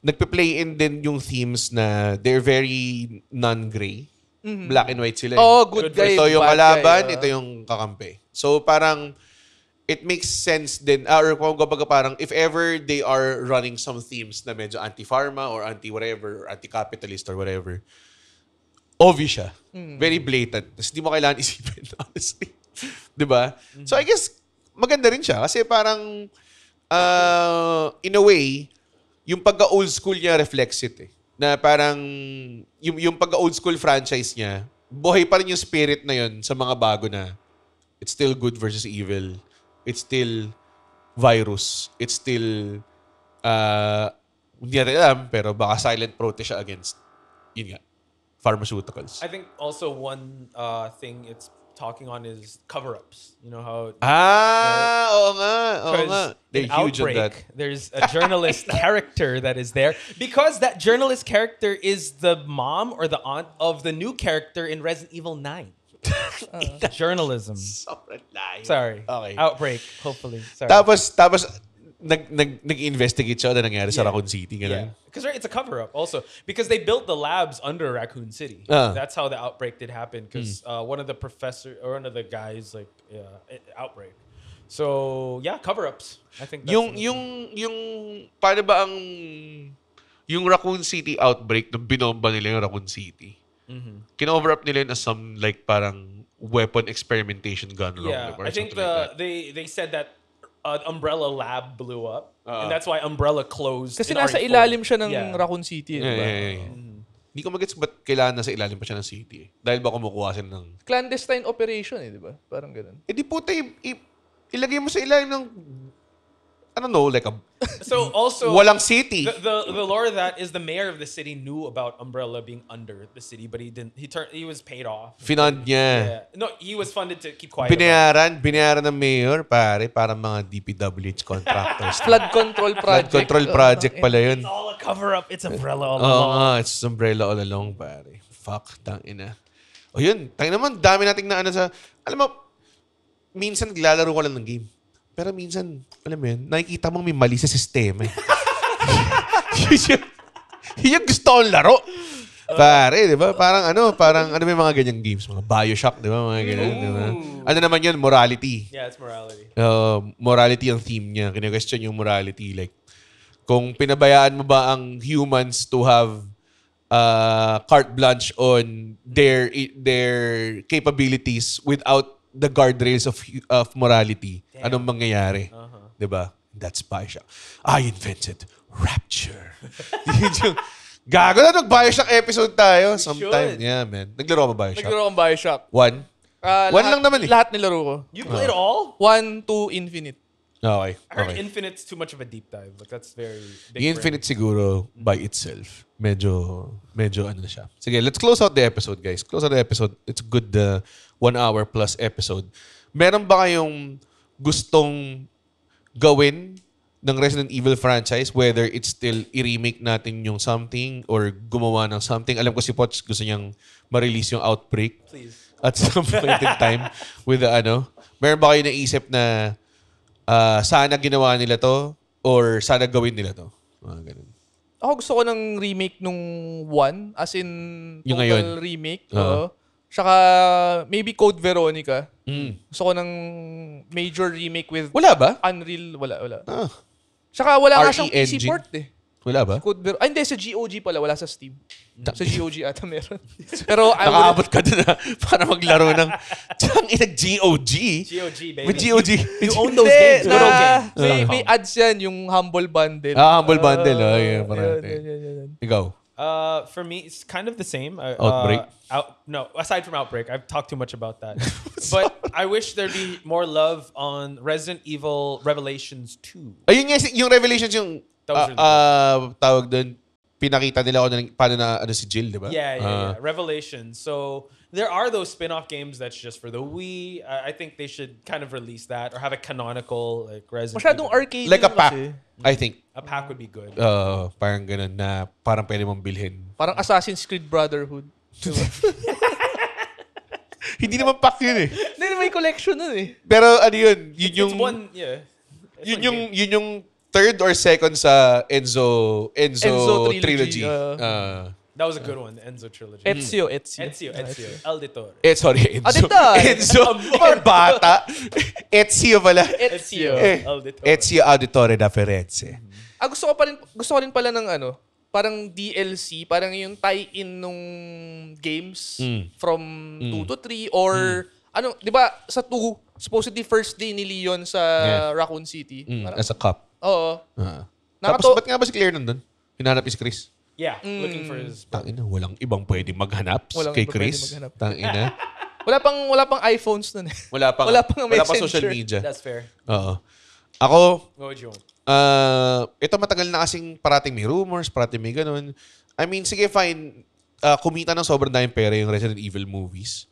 nagpe-play in din yung themes na they're very non-gray. Black and white sila. Good guy, Ito yung bad kalaban, guy, ito yung kakampi. So parang it makes sense din, or kung kumbaga parang if ever they are running some themes na medyo anti-pharma or anti-whatever, or anti-capitalist or whatever, obvious siya. Very blatant. Tapos hindi mo kailangan isipin, honestly. Diba? So I guess maganda rin siya kasi parang in a way, yung pagka-old school niya reflects it eh. Na parang yung pagka-old school franchise niya, buhay pa rin yung spirit na yun sa mga bago na it's still good versus evil. It's still virus. It's still hindi natin alam, pero baka silent protest siya against yun nga, pharmaceuticals. I think also one thing it's talking on is cover-ups. You know how... Oo nga. They're in huge on Outbreak, that. there's a journalist character that is there. Because that journalist character is the mom or the aunt of the new character in Resident Evil 9. Journalism. Sobrang layo. Sorry. Okay. Outbreak, hopefully. Sorry. Tapos nag-investigate siya na nangyari sa Raccoon City. Yeah. Because it's a cover-up also. Because they built the labs under Raccoon City. That's how the outbreak did happen. Because one of the guys, outbreak. So, yeah, cover-ups. I think that's... paano ba yung Raccoon City outbreak nung binomba nila yung Raccoon City? Kino-over up nila yun as some parang weapon experimentation gun room. Yeah, I think they said that Umbrella lab blew up. And that's why Umbrella closed. Kasi in nasa RE4. ilalim siya ng Raccoon City. Diba? Hindi ko magets ba't kailangan nasa ilalim pa siya ng city eh. Dahil ba kumukuha sila ng... Clandestine operation di ba? Parang ganun. Di puta, ilagay mo sa ilalim ng... I don't know, like a... So also... Walang city. The lore of that is the mayor of the city knew about Umbrella being under the city, but he didn't. He was paid off. Finand niya. Yeah. No, he was funded to keep quiet. Binayaran ng mayor, pare, para mga DPWH contractors. Flood control project. Flood control project pala yun. It's all a cover-up. It's Umbrella all Oo along. nga, it's Umbrella all along, pare. Fuck, tangina. O yun, tangina naman, dami nating na sa... Alam mo, minsan naglalaro ko lang ng game. Pero minsan, alam mo yun, nakikita mong may mali sa sistema eh. yun yung gusto kong laro. Pare, di ba? Parang may mga ganyang games. Mga Bioshock, di ba? Mga ganyan, di ba? Ano naman yun? Morality. Yeah, it's morality. Morality ang theme niya. Kine-question yung morality. Like, kung pinabayaan mo ba ang humans to have carte blanche on their capabilities without the guardrails of morality, anong mangyayari? Diba? That's Bioshock. I invented Rapture. Gago na, nag-Bioshock episode tayo. Sometime. Yeah, man. Naglaro ka ba Bioshock? Naglaro akong Bioshock. One? One lang naman eh. Lahat nilaro ko. You played all? 1, 2, Infinite. Okay. I heard Okay. Infinite's too much of a deep dive. Like that's very big. The Infinite siguro by itself. Medyo ano na siya. Sige, let's close out the episode, guys. Close out the episode. It's a good 1 hour plus episode. Meron ba kayong gustong gawin ng Resident Evil franchise, whether it's still i-remake natin yung something or gumawa ng something? Alam ko si Poch gusto niyang ma-release yung Outbreak. Please. At some point in time with the meron ba kayo naisip na sana ginawa nila to or sana gawin nila to? Ganun. Ako gusto ko ng remake nung 1, as in Yung total ngayon? remake. Oo. Tsaka maybe Code Veronica. Mm. Gusto ko ng major remake with Wala ba? Unreal. Wala. Ah, Tsaka wala nga RE siyang PC engine? port eh. wala ba? Hindi, sa GOG pala. Wala sa Steam. Sa GOG ata meron. Pero Nakaabot ka dun para maglaro ng GOG. GOG, baby. With GOG. You own those games. Good old games. May ads yan, yung Humble Bundle. Humble Bundle. Yeah, parang. Yan. Ikaw. For me, it's kind of the same. Outbreak? No, aside from Outbreak, I've talked too much about that. But I wish there'd be more love on Resident Evil Revelations 2. Ayun nga, yung Revelations yung That was really tawag doon, pinakita nila paano na si Jill, di ba? Yeah. Revelations. So there are those spin-off games that's just for the Wii. I think they should kind of release that or have a canonical like Resident Masyadong Evil. arcade Like a yun pack, kasi. I think. A pack would be good. Parang ganun na parang pwede mong bilhin. Parang Assassin's Creed Brotherhood. Diba? Hindi naman pack yun eh. Hindi, may collection nun eh. Pero ano yun? Yun yung, It's one, yeah. It's one game. yun yung third or second sa Enzo trilogy. That was a good one, the Enzo trilogy. Ezio. Ezio. Auditore. Sorry, Enzo. Aditay! Enzo. Or bata. Ezio pala. Ezio. Auditore. Ezio Auditore da Firenze. Gusto ko rin pala ng parang DLC, parang yung tie-in nung games from 2 to 3 or di ba sa 2 supposedly first day ni Leon sa Raccoon City. Parang, As a cop. oo. Tapos ba't nga ba si Claire nandun? Hinanap si Chris. Yeah, looking for his... Tangina, walang ibang pwede maghanap Walang kay iba pwede Chris. maghanap. Tangina. Wala pang iPhones nun eh. Wala pang social Messenger. media. That's fair. Oo. Ako, What would you want? ito matagal na kasing parating may rumors, parating may ganun. I mean, sige, fine. Kumita ng sobrang daming pera yung Resident Evil movies.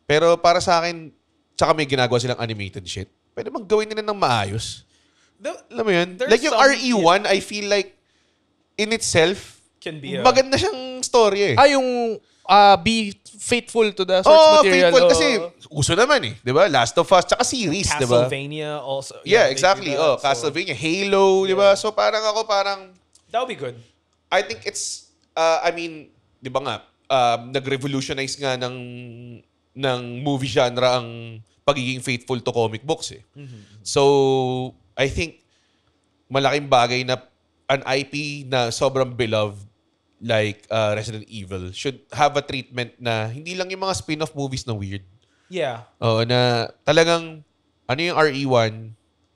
Pero para sa akin, tsaka may ginagawa silang animated shit. Pwede maggawin nila ng maayos. Alam mo yun? There's Like yung some- RE1, I feel like in itself, Can be a... maganda siyang story eh. Yung be faithful to the source material. Faithful. Kasi uso naman eh. Di ba? Last of Us, tsaka series, di ba? Castlevania also. Yeah, they exactly. do that, so Castlevania, Halo, di ba? So parang that would be good. I think it's, I mean, di ba nga, nag-revolutionize nga ng movie genre ang pagiging faithful to comic books eh. So, I think, malaking bagay na an IP na sobrang beloved like Resident Evil should have a treatment na hindi lang yung mga spin-off movies na weird. Yeah. Oo, na talagang, ano yung RE1,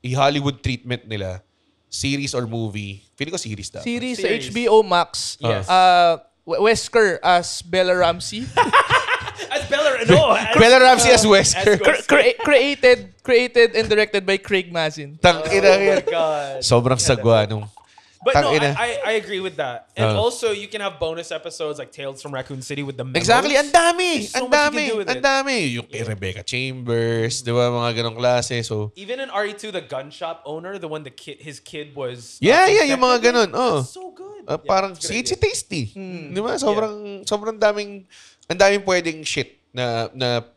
i-Hollywood treatment nila, series or movie. Feeling ko series dapat. Series sa Series. HBO Max. Yes. Wesker as Bella Ramsey. As Bella... No. Bella Ramsey as Wesker. created and directed by Craig Mazin. Tangina Oh my yan. God. Sobrang sagwa nung... But no, Tangina. I agree with that. And also, you can have bonus episodes like Tales from Raccoon City with the memos. Exactly, ang dami. There's so Ang much you dami. can do with Ang it. dami. Yung kay Rebecca Chambers, di ba, mga ganong klase. So, Even in RE2, the gun shop owner, the one his kid was... yeah, yung mga infected ganon. with, Oh. That's so good. Parang, it's a good it's idea. tasty. Di ba? Sobrang daming, ang daming pwedeng shit na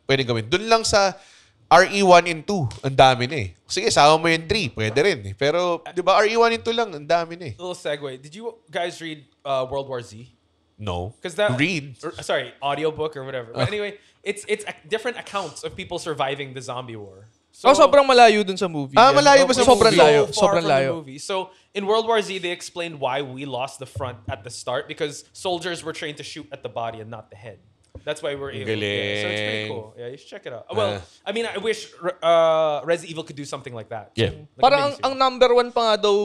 pwedeng gawin. Doon lang sa RE1 and 2, ang dami na eh. Sige, sama mo yung 3, pwede rin eh. Pero, di ba, RE1 and 2 lang, ang dami na eh. Little segue. Did you guys read World War Z? No. Because that Read. sorry, audiobook or whatever. But anyway, it's different accounts of people surviving the zombie war. So sobrang malayo dun sa movie. malayo ba sa Sobrang movie? layo. so far Sobrang from layo. the movie. So in World War Z, they explained why we lost the front at the start because soldiers were trained to shoot at the body and not the head. That's why we're able. Galing. Yeah, so it's pretty cool. Yeah, you should check it out. Well, I mean, I wish Resident Evil could do something like that. Yeah. Like Parang a ang number one pa nga daw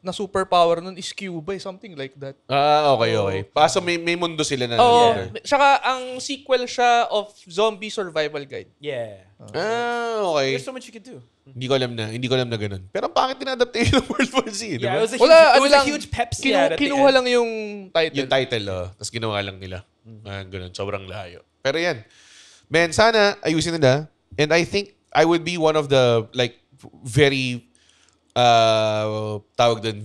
na superpower nun is Cuba, something like that. Okay. Paso may mundo sila na. Oo. Yeah. Tsaka ang sequel siya of Zombie Survival Guide. Yeah. Okay. There's so much you could do. Hindi ko alam na ganun. Pero ang pangit tinadaptation ng World War Z, di Yeah, ba? it was Wala, a huge Pepsi ad at the kinuha end. lang yung title. Yung title, tapos ginawa lang nila. Ganun, sobrang layo. Pero yan. Man, sana ayusin nila. And I think I would be one of the, like, very, tawag dun,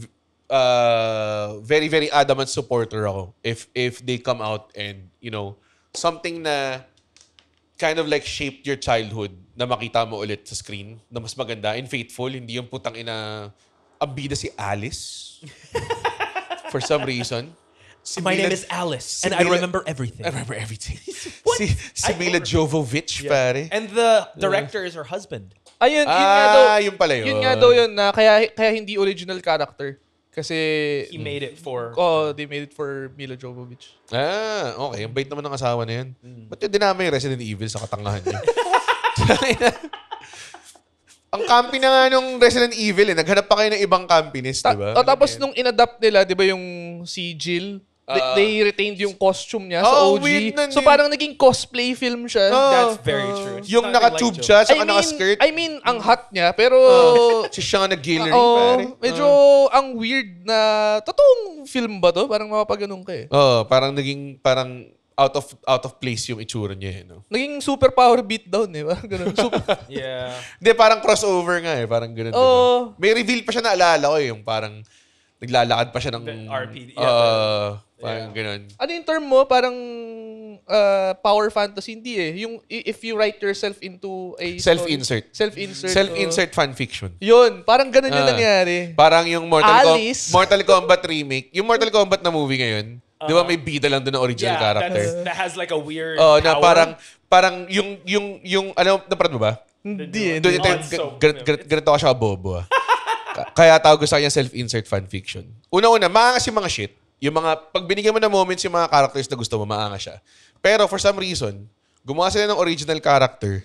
very, very adamant supporter ako if they come out and, you know, something na kind of like shaped your childhood na makita mo ulit sa screen na mas maganda and faithful, hindi yung putang ina ang bida si Alice for some reason. My name is Alice, and I remember everything. I remember everything. Si Mila Jovovich, pare. And the director is her husband. Ayun, yun nga daw. Yun pala yun. Yun nga daw yun na kaya hindi original character. Kasi He made it for. they made it for Mila Jovovich. Okay. Ang bait naman ng asawa na yan. Ba't yung dinamay yung Resident Evil sa katangahan niya? Ang campy na nga nung Resident Evil Naghanap pa kayo ng ibang campiness, di ba? Tapos nung inadapt nila, di ba yung si Jill, they retained yung costume niya sa OG. weird nun So eh. parang naging cosplay film siya. That's very true. It's Yung nothing naka-tube like siya, Joe. saka naka-skirt. I mean, ang hot niya, pero Siya nga nag-gallery, pare. medyo ang weird na, totoong film ba to? Parang mapapaganong ka eh. Parang out of place yung itsura niya. No? Naging super power beatdown eh. Parang ganun. Yeah. Hindi, parang crossover nga Parang ganun, diba? May reveal pa siya na alala ko yung parang naglalakad pa siya ng... The RPD. Parang ganun. Ano yung term mo? Parang power fantasy. Hindi eh. Yung if you write yourself into a Self-insert. Self-insert. Self-insert fanfiction. Yun. Parang ganun yung nangyari. Parang yung Alice. Mortal Kombat remake. Yung Mortal Kombat na movie ngayon, di ba may bida lang doon na original character? That has like a weird Na power. parang yung ano, napanood mo ba? Hindi eh. Doon ganito ka siya bobo Kaya tawag ko sa kanya self-insert fanfiction. Una-una, maangas yung mga shit. Yung mga, pag binigyan mo na moments yung mga characters na gusto mo, maangas siya. Pero for some reason, gumawa sila ng original character.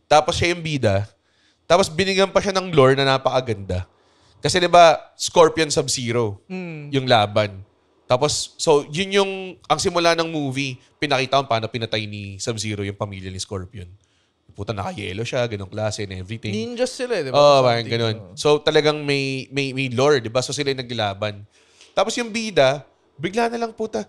Tapos siya yung bida. Tapos binigyan pa siya ng lore na napakaganda. Kasi diba, Scorpion Sub-Zero yung laban. Tapos, so, yun yung, ang simula ng movie, pinakita kung paano pinatay ni Sub-Zero yung pamilya ni Scorpion. Puta, naka-yellow siya, ganong klase and everything. Ninjas sila eh. Diba? Parang ganun. So, talagang may lore, di ba? So, sila yung naglaban. Tapos yung bida, bigla na lang puta,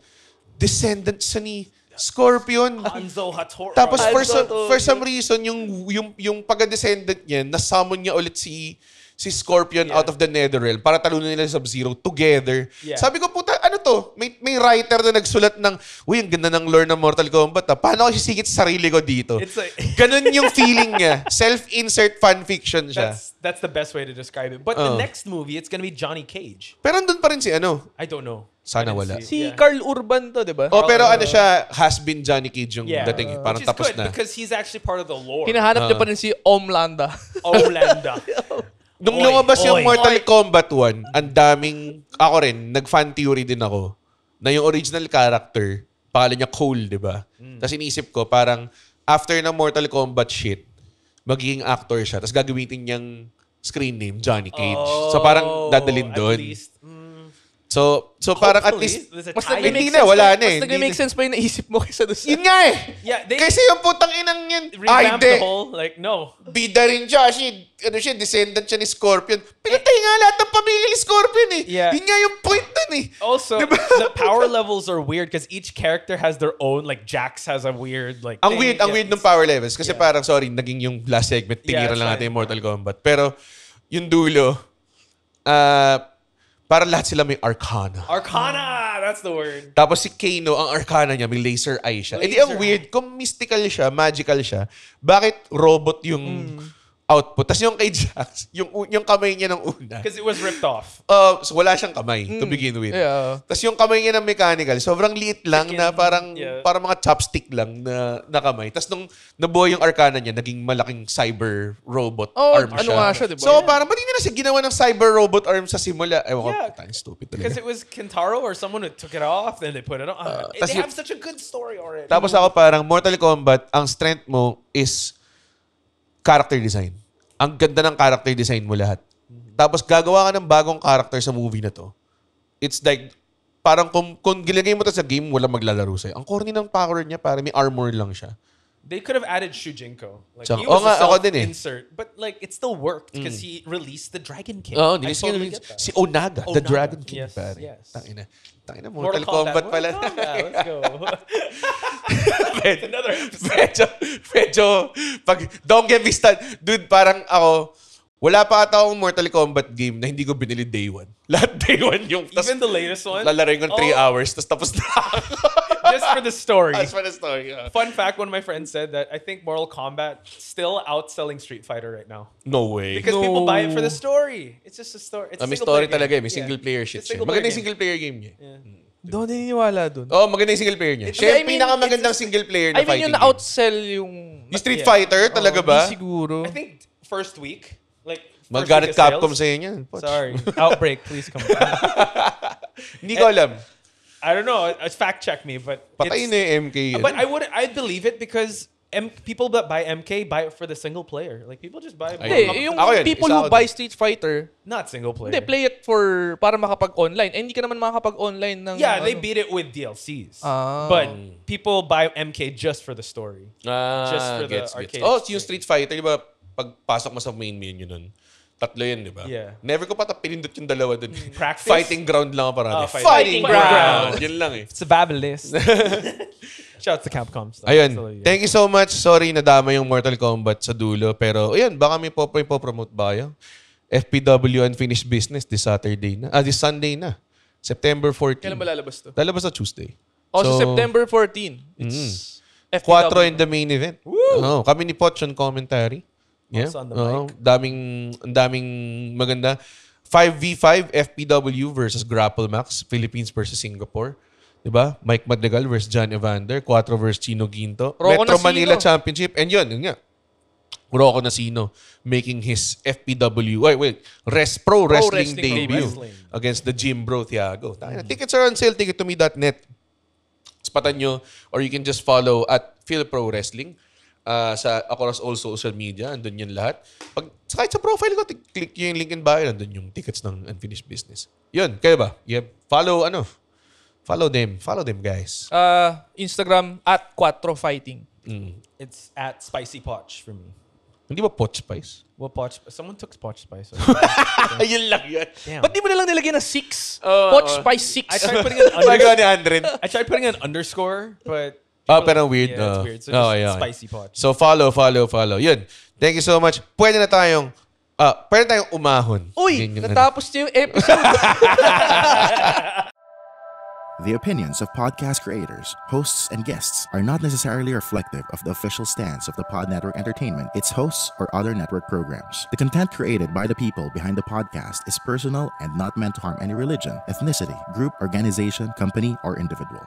descendant sa ni Scorpion. Hanzo Hattori. Tapos for some reason, yung pagka-descendant niya, nasummon niya ulit si Scorpion out of the Netherrealm para talunin nila sa Sub-Zero together. Yeah. Sabi ko, puta, ano to? May writer na nagsulat ng, uy, ang ganda ng lore ng Mortal Kombat. Paano ako sisigit sa sarili ko dito? It's like- Ganun yung feeling niya. Self-insert fanfiction siya. That's the best way to describe it. But the next movie, it's gonna be Johnny Cage. Pero andun pa rin si ano. I don't know. Sana I didn't wala. see it. Si Carl Urban to, di ba? Oh, pero ano siya, has been Johnny Cage yung Yeah. dating. Parang Which is tapos good na. because he's actually part of the lore. Hinahanap niya pa rin si Omlanda. Olanda. Nung Oy, lumabas yung oy. Mortal Kombat 1, ang daming, ako rin, nag-fan theory din ako, na yung original character, pangalan niya Cole, di ba? Tapos inisip ko, parang, after ng Mortal Kombat shit, magiging actor siya, tapos gagamitin niyang screen name, Johnny Cage. So parang dadalhin At doon. least. So parang at Hopefully, least, there's a Mas tie-in. Hindi na, wala na eh. Mas nag-make sense pa yung naisip mo kaysa doon sa... yun nga eh. Yeah, they Kasi yung putang inang yun, revamped hindi. the whole, like, no. Bida rin siya. Descendant siya ni Scorpion. Pinatay nga lahat ng pamilya ni Scorpion eh. Yeah. Yun nga yung point nun eh. Also, the power levels are weird because each character has their own, like, Jax has a weird, like, Ang thing. weird ng power levels. Kasi Yeah. parang, sorry, naging yung last segment, tinira it's lang fine. natin yung Mortal Kombat. Pero, yung dulo, para lahat sila may Arcana. Arcana! That's the word. Tapos si Kano, ang Arcana niya, may laser eye siya. Eh di ang Laser weird, kung mystical siya, magical siya, bakit robot yung output. Tapos yung kay Jax, yung kamay niya ng una. Because it was ripped off. So wala siyang kamay to begin with. Yeah. Tapos yung kamay niya ng mechanical, sobrang liit lang na parang yeah. parang mga chopstick lang na kamay. Tapos nung nabuhay yung Arcana niya, naging malaking cyber robot arm ano siya. nga siya, diba? So parang ba't hindi na siya ginawa ng cyber robot arm sa simula? Ewan ko, Yeah. tayong stupid Because talaga. it was Kentaro or someone who took it off, then they put it on. tas They yun- have such a good story already. Tapos ako parang Mortal Kombat, ang strength mo is character design. Ang ganda ng character design mo lahat. Tapos gagawa ka ng bagong character sa movie na to. It's like, parang kung gilagay mo to sa game, walang maglalaro sa'yo. Ang corny ng power niya, parang may armor lang siya. They could have added Shujinko. Like, So, he was a ako din eh. self-insert. But like, it still worked because he released the Dragon King. Oo, I nilis totally niya get that. si Onaga, the Onaga. Dragon King, Yes, pare. yes. Tangina, Mortal Kombat pala. Mortal Kombat, let's go. Another episode. medyo, don't get me started. Dude, parang ako, wala pa ata akong Mortal Kombat game na hindi ko binili day one. Lahat day one yung, Even the latest one? lalaroin ko 3 hours, tapos na Just for the story. That's for the story. Fun fact, one of my friends said that I think Mortal Kombat still outselling Street Fighter right now. No way. Because people buy it for the story. It's just a story. It's a May single-player story talaga eh. game. May single player shit It's siya. single-player Maganda yung game. single player game niya. Doon naniniwala dun. Oh, maganda yung single player niya. Siya I yung mean, pinakamagandang single player na I mean, fighting yung game. na-outsell yung... Yung Street Fighter, talaga ba? Hindi siguro. I think first week, like first Magalit week of Capcom sales- sa'yo niyan. Poch. Sorry, Outbreak, please come. Hindi ko alam. I don't know. Fact check me, but Patayin na yung MK. But I'd believe it because people that buy MK buy it for the single player. Like people just buy. Hindi, yung Ako yun, people isa who ako buy dun. Street Fighter, Not single player. hindi, play it for, para makapag-online. Eh, hindi ka naman makakapag-online ng... Yeah, they ano. beat it with DLCs. Ah. But people buy MK just for the story. Just for the gets. arcade Oh, yung experience. Street Fighter, di ba, pagpasok mo sa main menu nun, 3 yan, di ba? Yeah. Never ko pa pinindot yung dalawa dun. Practice? Fighting ground lang ako parang. Fighting ground. Yun lang eh. It's a Babylist. Shout out to Capcom stuff. Ayun. So, yeah. Thank you so much. Sorry, nadama yung Mortal Kombat sa dulo. Pero, ayun, baka may po-promote ba kayo? FPW Unfinished Business this Saturday na. This Sunday na. September 14. Kailan ba lalabas to? Lalabas sa Tuesday. Oh, so September 14. It's Mm-hmm. 4 FPW. in the main event. Oh, kami ni Poch on commentary. Yeah. Also on the Oo. Daming maganda. 5v5 FPW versus Grapple Max. Philippines versus Singapore. Diba? Mike Madrigal versus John Evander. 4 versus Chino Ginto. Rocco Metro Nacino. Manila Championship. And yun nga. Rocco Nacino making his FPW, Pro Wrestling Wrestling debut Wrestling. against the Gym Bro Thiago. Tickets are on sale. Tickettome.net. Spatan nyo. Or you can just follow at Phil Pro Wrestling. Across all social media, andun yun lahat. Kahit sa profile ko, click yung link in bio, andun yung tickets ng Unfinished Business. Yun, kayo ba? Yep. Follow them guys. Instagram at Quattro Fighting. It's at Spicy Poch for me. Hindi ba Poch Spice? What Poch? Someone took Poch Spice. Yun lang yun. Damn. Ba't di mo na lang nilagyan na 6? Poch Spice 6. I tried putting an Magawa ni underscore. Andren. I tried putting an underscore, but Pero weird. Yeah, it's weird. So Oh, just yeah. Spicy Poch. So follow. Yun. Thank you so much. Pwede tayong umahon. Uy, Yun yung natapos niyo yung episode. The opinions of podcast creators, hosts, and guests are not necessarily reflective of the official stance of the Pod Network Entertainment, its hosts, or other network programs. The content created by the people behind the podcast is personal and not meant to harm any religion, ethnicity, group, organization, company, or individual.